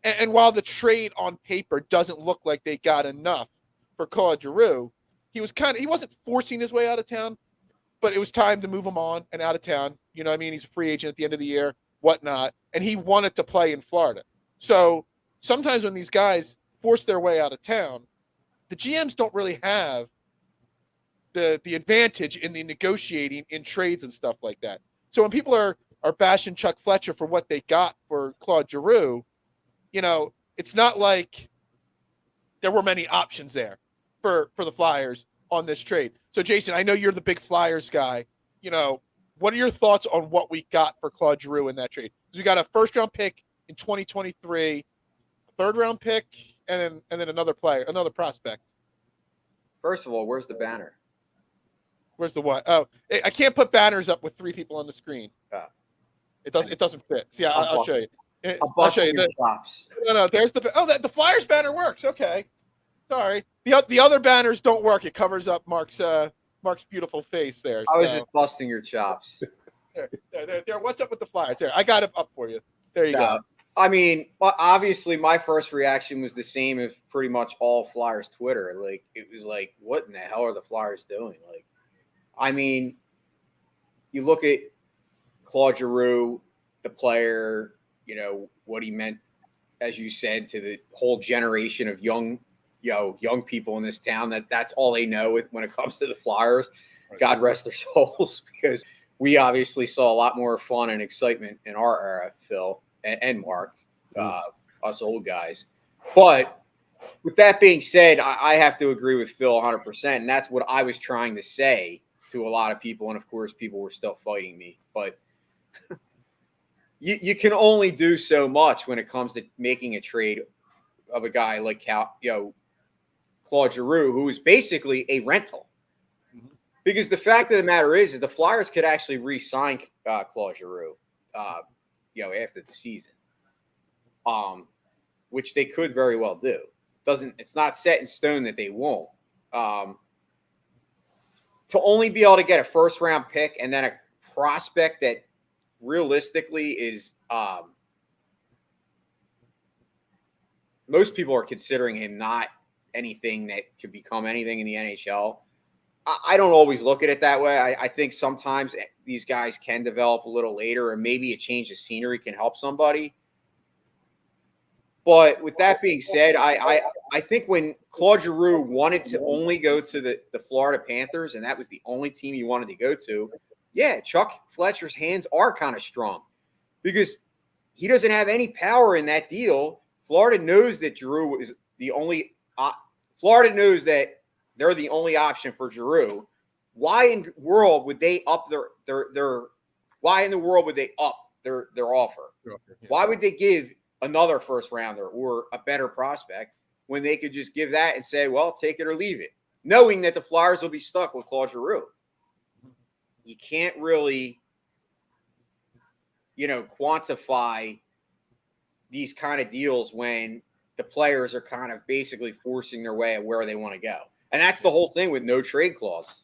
And while the trade on paper doesn't look like they got enough for Claude Giroux, he wasn't forcing his way out of town, but it was time to move him on and out of town. He's a free agent at the end of the year, whatnot. And he wanted to play in Florida. So sometimes when these guys force their way out of town, the GMs don't really have the advantage in the negotiating in trades and stuff like that. So when people are bashing Chuck Fletcher for what they got for Claude Giroux, it's not like there were many options there for the Flyers on this trade. So Jason, I know you're the big Flyers guy. What are your thoughts on what we got for Claude Giroux in that trade? Because we got a first-round pick in 2023, a third-round pick, and then another prospect. First of all, where's the banner? Where's the what? Oh, I can't put banners up with three people on the screen. Oh. It doesn't fit. See, I'll show you. I'll show you. No. There's the Flyers banner works. Okay, sorry. The other banners don't work. It covers up Mark's beautiful face there. I was just busting your chops. There. What's up with the Flyers? There, I got it up for you. There you go. Obviously, my first reaction was the same as pretty much all Flyers Twitter. Like, it was like, what in the hell are the Flyers doing? Like, you look at Claude Giroux, the player, what he meant, as you said, to the whole generation of young people in this town. That's all they know when it comes to the Flyers. Right. God rest their souls, because we obviously saw a lot more fun and excitement in our era, Phil and Mark, us old guys. But with that being said, I have to agree with Phil 100%, and that's what I was trying to say to a lot of people, and of course, people were still fighting me. But you can only do so much when it comes to making a trade of a guy like Claude Giroux, who is basically a rental. Mm-hmm. Because the fact of the matter is the Flyers could actually re-sign Claude Giroux, after the season, which they could very well do. It's not set in stone that they won't. To only be able to get a first-round pick and then a prospect that realistically is most people are considering him not anything that could become anything in the NHL. I don't always look at it that way. I think sometimes these guys can develop a little later, or maybe a change of scenery can help somebody. But with that being said, I think when Claude Giroux wanted to only go to the Florida Panthers, and that was the only team he wanted to go to, yeah, Chuck Fletcher's hands are kind of strong because he doesn't have any power in that deal. Florida knows that Giroux is the only Florida knows that they're the only option for Giroux why in the world would they up their why in the world would they up their offer? Yeah. Why would they give another first rounder or a better prospect when they could just give that and say, well, take it or leave it, knowing that the Flyers will be stuck with Claude Giroux? You can't really, quantify these kind of deals when the players are kind of basically forcing their way at where they want to go. And that's the whole thing with no trade clause.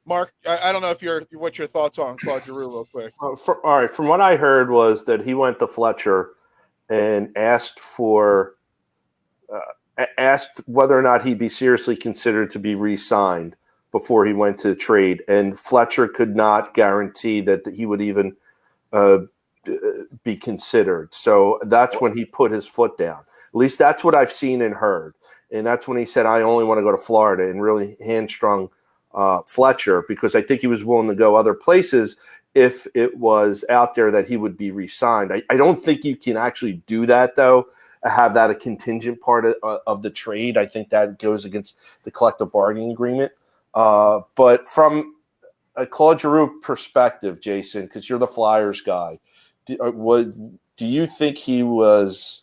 Mark, I don't know what your thoughts are on Claude Giroux real quick. All right. From what I heard was that he went to Fletcher and asked whether or not he'd be seriously considered to be re-signed before he went to trade. And Fletcher could not guarantee that he would even be considered. So that's when he put his foot down. At least that's what I've seen and heard. And that's when he said, I only want to go to Florida, and really hamstrung Fletcher, because I think he was willing to go other places if it was out there that he would be re-signed. I don't think you can actually do that, though, have that a contingent part of the trade. I think that goes against the collective bargaining agreement. But from a Claude Giroux perspective, Jason, because you're the Flyers guy, do you think he was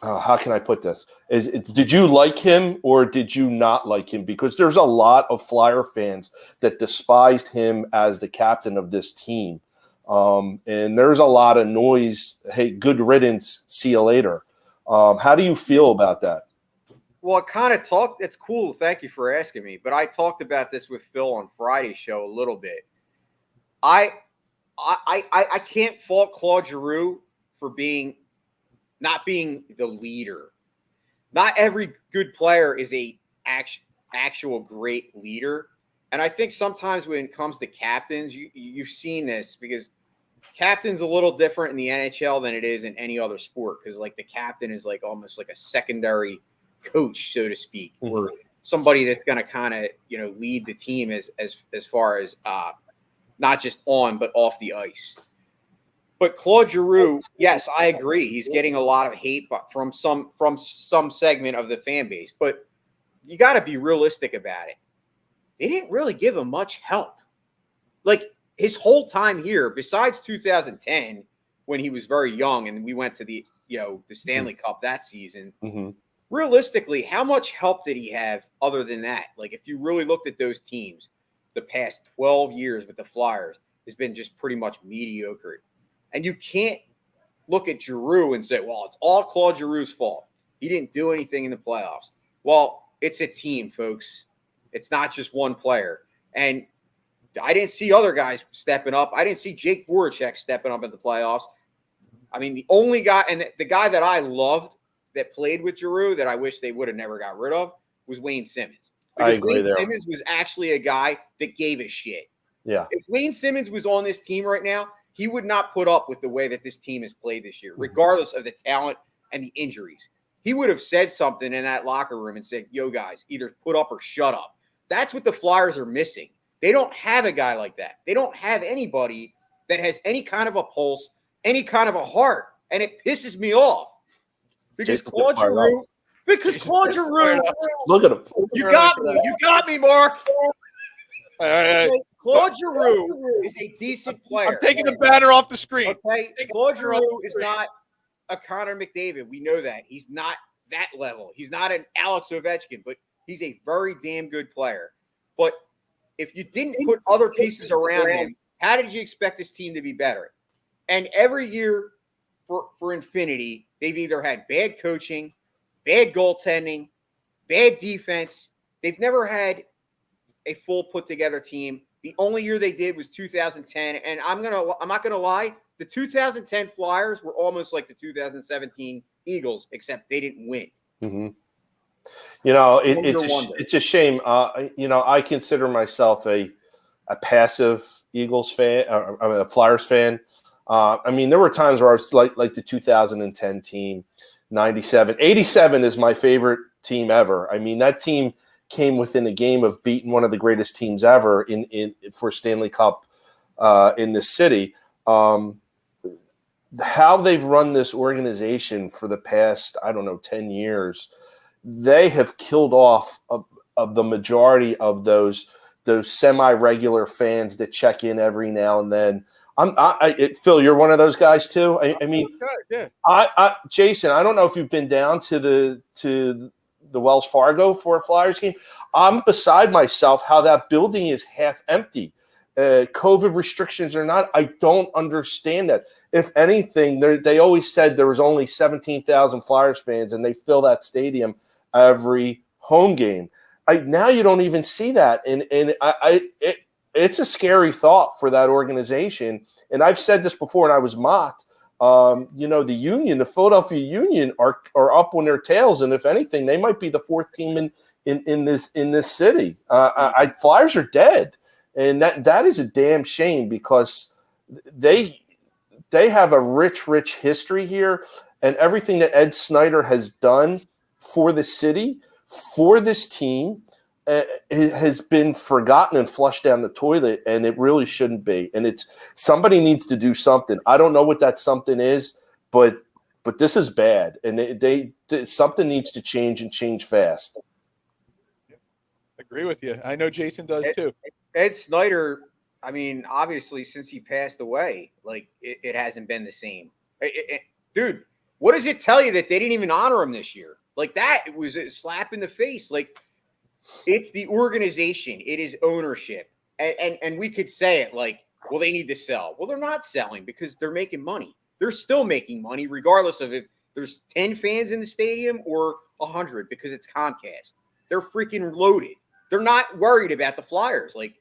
how can I put this? Did you like him or did you not like him? Because there's a lot of Flyer fans that despised him as the captain of this team. And there's a lot of noise. Hey, good riddance. See you later. How do you feel about that? Well, it's cool. Thank you for asking me. But I talked about this with Phil on Friday's show a little bit. I can't fault Claude Giroux for not being the leader. Not every good player is a actual great leader. And I think sometimes when it comes to captains, you've seen this, because captain's a little different in the NHL than it is in any other sport, because like the captain is like almost like a secondary coach, so to speak, or somebody that's going to kind of lead the team as far as not just on but off the ice. But Claude Giroux, yes, I agree. He's getting a lot of hate from some segment of the fan base. But you got to be realistic about it. They didn't really give him much help. Like his whole time here, besides 2010, when he was very young and we went to the Stanley Cup that season. Mm-hmm. Realistically, how much help did he have other than that? Like if you really looked at those teams, the past 12 years with the Flyers has been just pretty much mediocre. And you can't look at Giroux and say, well, it's all Claude Giroux's fault. He didn't do anything in the playoffs. Well, it's a team, folks. It's not just one player. And I didn't see other guys stepping up. I didn't see Jake Voracek stepping up in the playoffs. I mean, the only guy, and the guy that I loved that played with Giroux that I wish they would have never got rid of was Wayne Simmons. Because I agree Wayne Simmons was actually a guy that gave a shit. Yeah. If Wayne Simmons was on this team right now, he would not put up with the way that this team has played this year, regardless of the talent and the injuries. He would have said something in that locker room and said, yo, guys, either put up or shut up. That's what the Flyers are missing. They don't have a guy like that. They don't have anybody that has any kind of a pulse, any kind of a heart. And it pisses me off. Because Claude Giroux, look at him. You got me, Mark. Claude Giroux is a decent player. I'm taking the banner off the screen. Okay, Claude Giroux is not a Connor McDavid. We know that. He's not that level. He's not an Alex Ovechkin, but he's a very damn good player. But if you didn't put other pieces around him, how did you expect this team to be better? And every year for Infinity, they've either had bad coaching, bad goaltending, bad defense. They've never had a full put together team. The only year they did was 2010. And I'm not gonna lie, the 2010 Flyers were almost like the 2017 Eagles, except they didn't win. Mm-hmm. It's a shame. I consider myself a passive Eagles fan, a Flyers fan. There were times where I was like the 2010 team, 97. 87 is my favorite team ever. I mean, that team came within a game of beating one of the greatest teams ever for Stanley Cup in this city. How they've run this organization for the past, 10 years, they have killed off of the majority of those those semi-regular fans that check in every now and then. Phil, you're one of those guys too. I mean, yeah. Jason, I don't know if you've been down to the Wells Fargo for a Flyers game. I'm beside myself how that building is half empty. COVID restrictions or not, I don't understand that. If anything, they always said there was only 17,000 Flyers fans, and they fill that stadium every home game. Now you don't even see that, and it's a scary thought for that organization. And I've said this before, and I was mocked. The Philadelphia Union are up on their tails, and if anything, they might be the fourth team in this city. Flyers are dead, and that is a damn shame because they have a rich history here, and everything that Ed Snyder has done for the city, for this team, has been forgotten and flushed down the toilet, and it really shouldn't be. And somebody needs to do something. I don't know what that something is, but this is bad, and something needs to change and change fast. Agree with you. I know Jason does too. Ed Snyder, I mean, obviously, since he passed away, like it hasn't been the same. Dude, what does it tell you that they didn't even honor him this year? Like that, it was a slap in the face. Like it's the organization, it is ownership, and we could say it like, well, they need to sell. Well, they're not selling because they're making money. They're still making money regardless of if there's 10 fans in the stadium or 100 because it's Comcast. They're freaking loaded. They're not worried about the Flyers. Like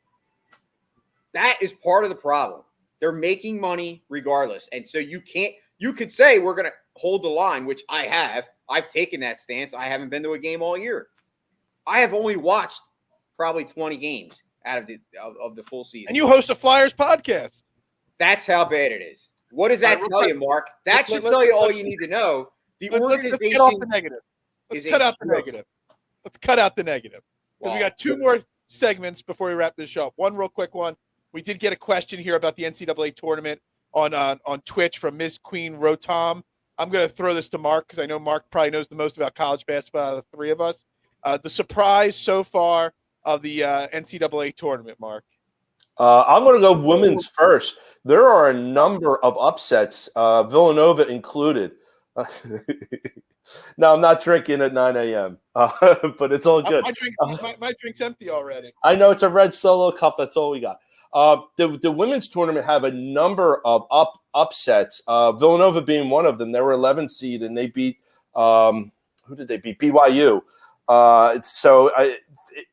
that is part of the problem. They're making money regardless. And so you could say we're going to hold the line, which I have. I've taken that stance. I haven't been to a game all year. I have only watched probably 20 games out of the full season. And you host a Flyers podcast. That's how bad it is. What does that tell you, Mark? That should tell you all you need to know. The organization let's get off the negative. Let's cut out the negative. Let's cut out the negative. Wow. We got two more segments before we wrap this show up. One real quick one. We did get a question here about the NCAA tournament on Twitch from Ms. Queen Rotom. I'm going to throw this to Mark because I know Mark probably knows the most about college basketball out of the three of us. The surprise so far of the NCAA tournament, Mark. I'm going to go women's first. There are a number of upsets, Villanova included. No, I'm not drinking at 9 a.m., but it's all good. My drink's empty already. I know it's a red Solo cup. That's all we got. The women's tournament have a number of upsets, Villanova being one of them. They were 11th seed, and they beat who did they beat? BYU.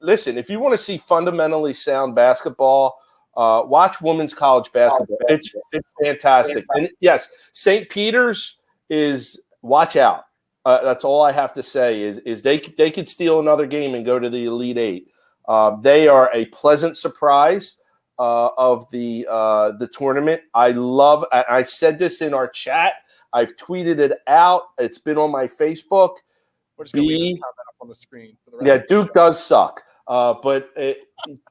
Listen, if you want to see fundamentally sound basketball, watch women's college basketball. It's fantastic. And yes, St. Peter's is watch out. That's all I have to say is they could steal another game and go to the Elite Eight. They are a pleasant surprise of the tournament. I said this in our chat. I've tweeted it out. It's been on my Facebook. We're just going to leave this comment up on the screen. For the rest of the Duke does suck. But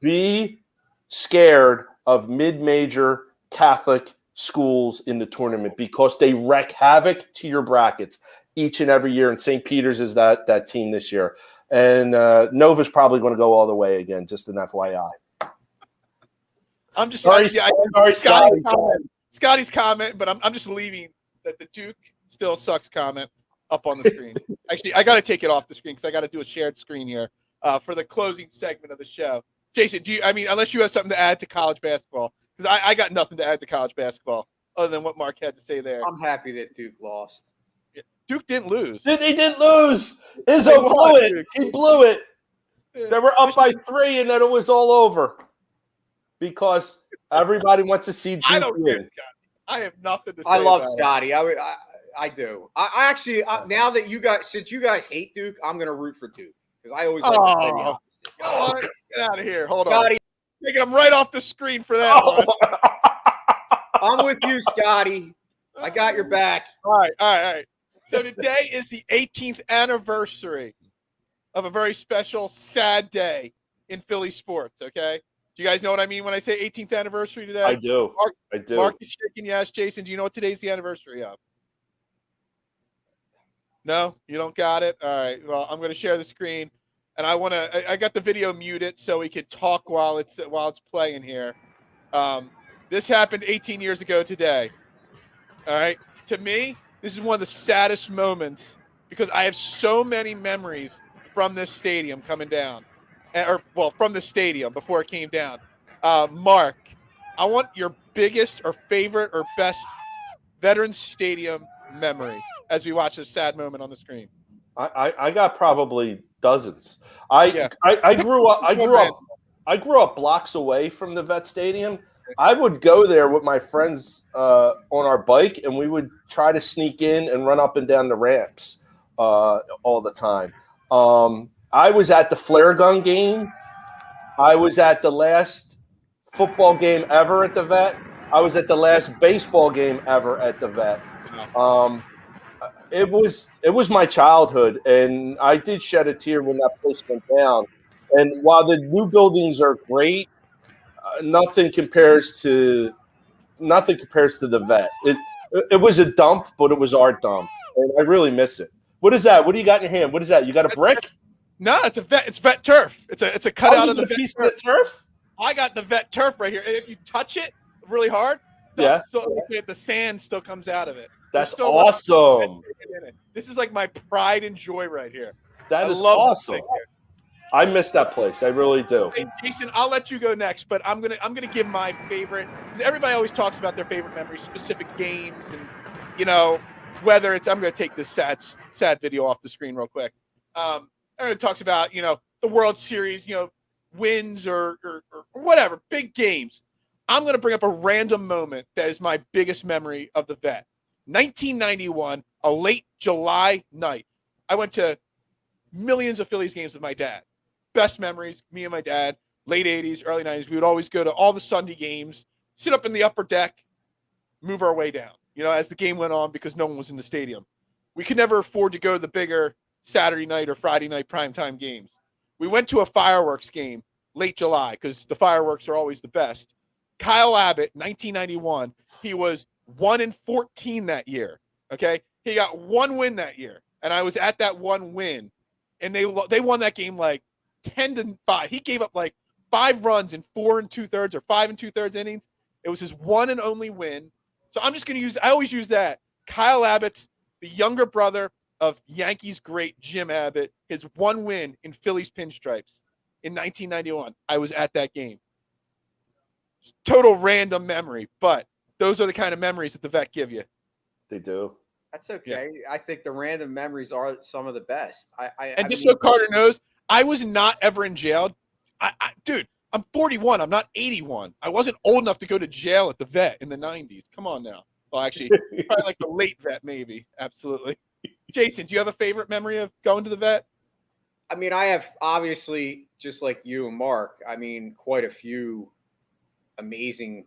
be scared of mid-major Catholic schools in the tournament because they wreak havoc to your brackets each and every year. And St. Peter's is that team this year. And Nova's probably going to go all the way again, just an FYI. I'm just sorry, Scotty's comment, but I'm just leaving that the Duke still sucks comment up on the screen. Actually, I got to take it off the screen because I got to do a shared screen here for the closing segment of the show. Jason, unless you have something to add to college basketball, because I got nothing to add to college basketball other than what Mark had to say there. I'm happy that Duke lost. Duke didn't lose. They didn't lose. Izzo blew it. He blew it. They were up by 3, and then it was all over. Because everybody wants to see Duke I don't win. care, Scotty. I have nothing to say. I love about Scotty. I do. I actually now that since you guys hate Duke, I'm going to root for Duke because I always like to play the opposite. You know what? Get out of here. Hold Scotty. on. Taking him right off the screen for that one. I'm with you, Scotty. I got your back. All right. So today is the 18th anniversary of a very special, sad day in Philly sports, okay? Do you guys know what I mean when I say 18th anniversary today? I do. Mark is shaking yes. Jason, do you know what today's the anniversary of? No? You don't got it? All right. Well, I'm going to share the screen. and I got the video muted so we could talk while it's playing here. This happened 18 years ago today. All right. To me, this is one of the saddest moments because I have so many memories from this stadium coming down, from the stadium before it came down. Mark, I want your biggest or favorite or best Veterans Stadium memory as we watch this sad moment on the screen. I got probably dozens. I grew up blocks away from the Vet Stadium. I would go there with my friends on our bike, and we would try to sneak in and run up and down the ramps all the time. I was at the flare gun game. I was at the last football game ever at the Vet. I was at the last baseball game ever at the Vet. It was my childhood, and I did shed a tear when that place went down. And while the new buildings are great, nothing compares to the Vet. It was a dump, but it was our dump, and I really miss it. What is that? What do you got in your hand? What is that? You got a brick? No, it's a Vet. It's Vet turf. It's a cutout of the Vet piece of the turf. I got the Vet turf right here, and if you touch it really hard, the sand still comes out of it. That's awesome. This is like my pride and joy right here. That is awesome. I miss that place. I really do. Hey, Jason, I'll let you go next, but I'm gonna give my favorite, because everybody always talks about their favorite memories, specific games, and whether it's, I'm gonna take this sad video off the screen real quick. Everyone talks about the World Series, wins or whatever, big games. I'm gonna bring up a random moment that is my biggest memory of the Vet. 1991, a late July night. I went to millions of Phillies games with my dad. Best memories, me and my dad, late 80s, early 90s. We would always go to all the Sunday games, sit up in the upper deck, move our way down, as the game went on because no one was in the stadium. We could never afford to go to the bigger Saturday night or Friday night primetime games. We went to a fireworks game late July because the fireworks are always the best. Kyle Abbott, 1991, he was 1-14 that year. Okay, he got one win that year, and I was at that one win, and they won that game like 10-5. He gave up like 5 runs in 4 2/3 or 5 2/3 innings. It was his one and only win. So I'm just going to use. I always use that. Kyle Abbott, the younger brother of Yankees great Jim Abbott, his one win in Phillies pinstripes in 1991. I was at that game. Total random memory, but those are the kind of memories that the Vet give you. They do. That's okay. Yeah. I think the random memories are some of the best. So Carter knows, I was not ever in jail. Dude, I'm 41. I'm not 81. I wasn't old enough to go to jail at the Vet in the 90s. Come on now. Well, actually, probably like the late Vet, maybe. Absolutely. Jason, do you have a favorite memory of going to the Vet? I mean, I have obviously, just like you and Mark, quite a few amazing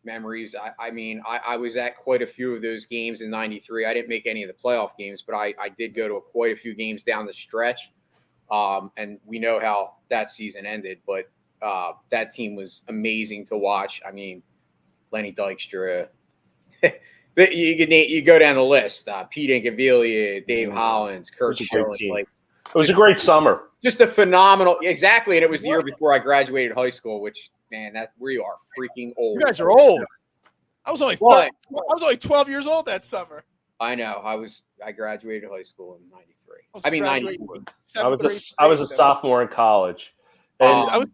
memories. I was at quite a few of those games in '93. I didn't make any of the playoff games, but I did go to quite a few games down the stretch. And we know how that season ended, but that team was amazing to watch. Lenny Dykstra. You go down the list. Pete Incaviglia, Dave Hollins, Kurt Schilling. It was a great summer. Just a phenomenal, exactly. And it was the year before I graduated high school, which, man, we are freaking old. You guys are old. I was only 12 years old that summer. I know. I graduated high school in '93. 94. I was a sophomore in college. And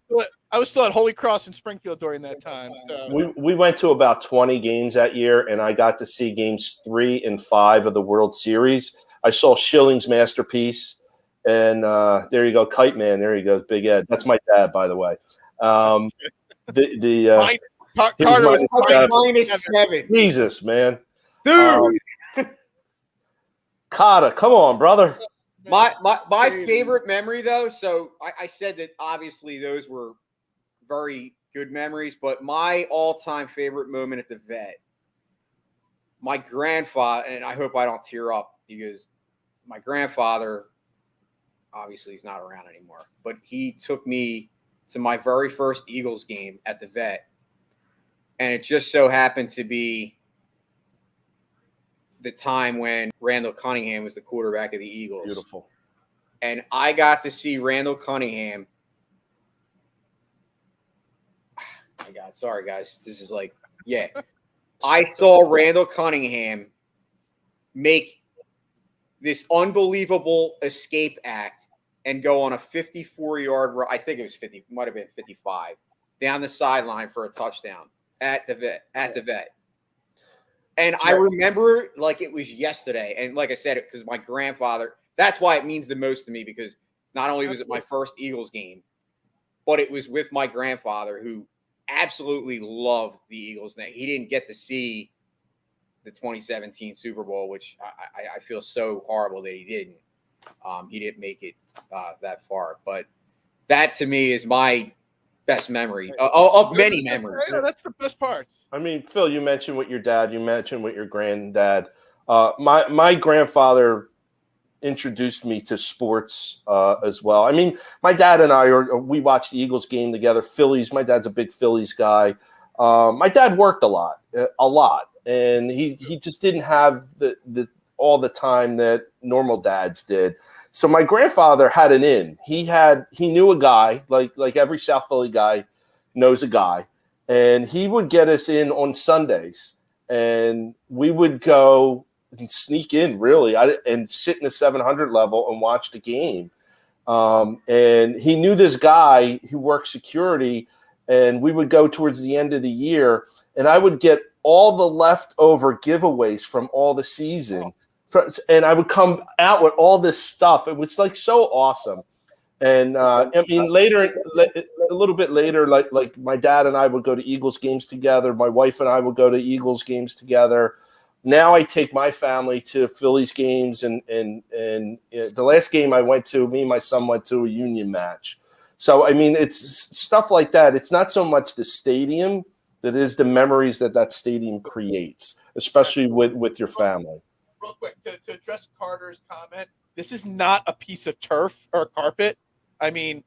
I was still at Holy Cross in Springfield during that time. So. We went to about 20 games that year, and I got to see games 3 and 5 of the World Series. I saw Schilling's masterpiece. And there you go, Kite Man. There you go, Big Ed. That's my dad, by the way. Carter was -7. Jesus, man, dude. Kata, come on, brother. My favorite memory, though. So I said that obviously those were very good memories, but my all-time favorite moment at the Vet, my grandfather, and I hope I don't tear up because my grandfather. Obviously, he's not around anymore, but he took me to my very first Eagles game at the Vet. And it just so happened to be the time when Randall Cunningham was the quarterback of the Eagles. Beautiful. and I got to see Randall Cunningham. My God, sorry guys, this is like, yeah. I saw Randall Cunningham make this unbelievable escape act and go on a 54-yard run. I think it was 50, might have been 55, down the sideline for a touchdown at the vet. And I remember like it was yesterday. And like I said, because my grandfather, that's why it means the most to me, because not only was it my first Eagles game, but it was with my grandfather who absolutely loved the Eagles. He didn't get to see the 2017 Super Bowl, which I feel so horrible that he didn't. He didn't make it that far. But that to me is my best memory of many memories. Yeah, that's the best part. I mean, Phil, you mentioned with your dad, you mentioned with your granddad. My grandfather introduced me to sports as well. I mean, my dad and we watched the Eagles game together. Phillies. My dad's a big Phillies guy. My dad worked a lot, and he just didn't have the all the time that normal dads did. So my grandfather had an in. He knew a guy, like every South Philly guy knows a guy, and he would get us in on Sundays, and we would go and sneak in really and sit in the 700 level and watch the game. And he knew this guy who worked security, and we would go towards the end of the year, and I would get all the leftover giveaways from all the season. And I would come out with all this stuff. It was like so awesome. And I mean, a little bit later, like my dad and I would go to Eagles games together. My wife and I would go to Eagles games together. Now I take my family to Phillies games, and the last game I went to, me and my son went to a Union match. So I mean, it's stuff like that. It's not so much the stadium that is the memories that stadium creates, especially with your family. Real quick, to address Carter's comment, this is not a piece of turf or carpet. I mean,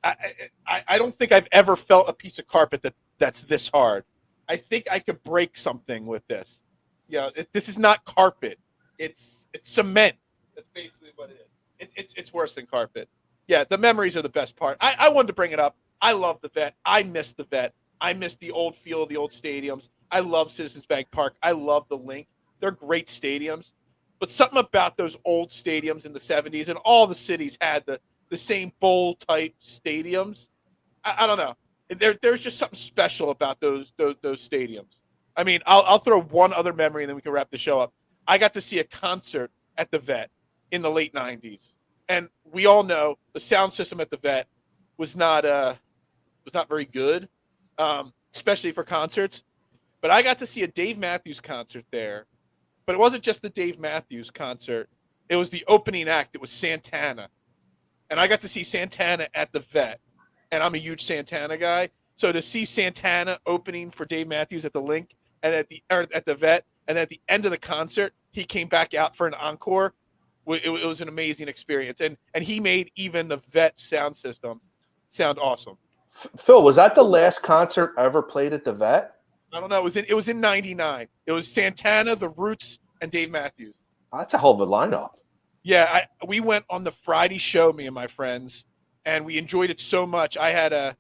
I don't think I've ever felt a piece of carpet that's this hard. I think I could break something with this. Yeah, this is not carpet. It's cement. That's basically what it is. It's worse than carpet. Yeah, the memories are the best part. I wanted to bring it up. I love the vet. I miss the vet. I miss the old feel of the old stadiums. I love Citizens Bank Park. I love the Link. They're great stadiums. But something about those old stadiums in the 70s, and all the cities had the same bowl-type stadiums. I don't know. There's just something special about those stadiums. I mean, I'll throw one other memory, and then we can wrap the show up. I got to see a concert at the Vet in the late 90s. And we all know the sound system at the Vet was not very good, especially for concerts. But I got to see a Dave Matthews concert there. But it wasn't just the Dave Matthews concert. It was the opening act. It was Santana. And I got to see Santana at the Vet. And I'm a huge Santana guy. So to see Santana opening for Dave Matthews at the Link and at the Vet, and at the end of the concert, he came back out for an encore. It was an amazing experience. And he made even the Vet sound system sound awesome. Phil, was that the last concert ever played at the Vet? I don't know. It was in '99. It was Santana, The Roots, and Dave Matthews. That's a hell of a lineup. Yeah, we went on the Friday show, me and my friends, and we enjoyed it so much. I had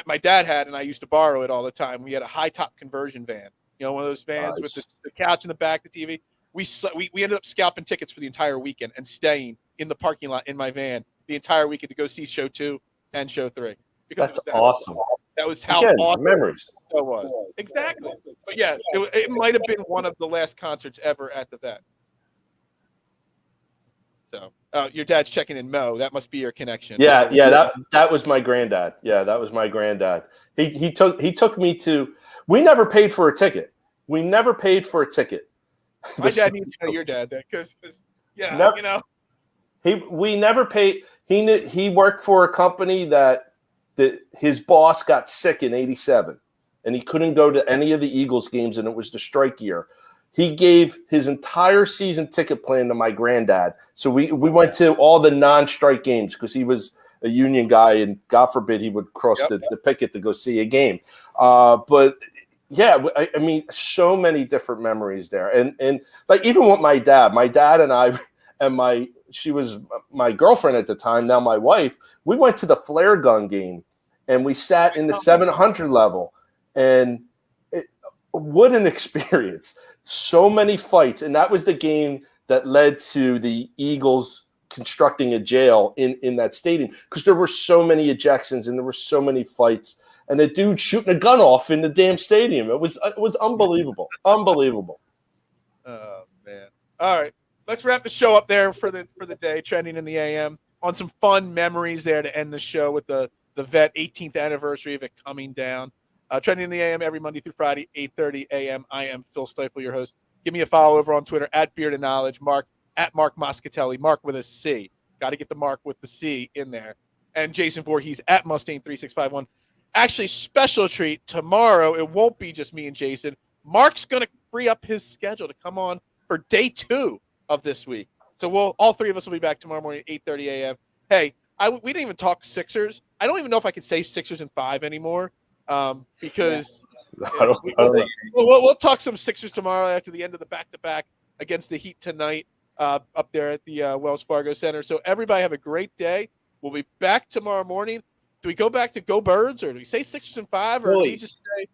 my dad had, and I used to borrow it all the time. We had a high top conversion van. You know, one of those vans with the couch in the back, the TV. We ended up scalping tickets for the entire weekend and staying in the parking lot in my van the entire weekend to go see show 2 and show 3. That's awesome. That was how awesome memories. It was. Exactly. But yeah, it might have been one of the last concerts ever at the Vet. So your dad's checking in, Mo. That must be your connection. Yeah. That was my granddad. Yeah, that was my granddad. He took me to. We never paid for a ticket. My dad needs to know your dad, because you know. We never paid. He worked for a company that his boss got sick in '87, and he couldn't go to any of the Eagles games, and it was the strike year. He gave his entire season ticket plan to my granddad. So we went to all the non-strike games because he was a union guy, and God forbid he would cross the picket to go see a game. But yeah, I mean, so many different memories there. And like even with my dad and I and my she was my girlfriend at the time, now my wife. We went to the flare gun game, and we sat in the 700 level, and what an experience. So many fights, and that was the game that led to the Eagles constructing a jail in that stadium, because there were so many ejections and there were so many fights, and the dude shooting a gun off in the damn stadium. It was unbelievable. Unbelievable. Oh man. All right. Let's wrap the show up there for the day, trending in the AM, on some fun memories there to end the show with the vet 18th anniversary of it coming down. Trending in the AM every Monday through Friday, 8:30 a.m. I am Phil Stifle, your host. Give me a follow over on Twitter at Beard of Knowledge. Mark at Mark Moscatelli. Mark with a C. Got to get the Mark with the C in there. And Jason Voorhees at Mustang3651. Actually, special treat tomorrow. It won't be just me and Jason. Mark's going to free up his schedule to come on for day 2 of this week. So all three of us will be back tomorrow morning at 8:30 a.m. Hey, we didn't even talk Sixers. I don't even know if I could say Sixers in 5 anymore. Because we'll talk some Sixers tomorrow after the end of the back-to-back against the Heat tonight up there at the Wells Fargo Center. So everybody have a great day. We'll be back tomorrow morning. Do we go back to Go Birds, or do we say Sixers in 5, or do we just say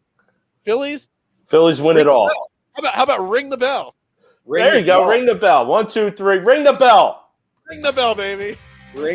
Phillies? Phillies win it all. How about ring the bell? There you go. Ring the bell. 1, 2, 3. Ring the bell. Ring the bell, baby. Ring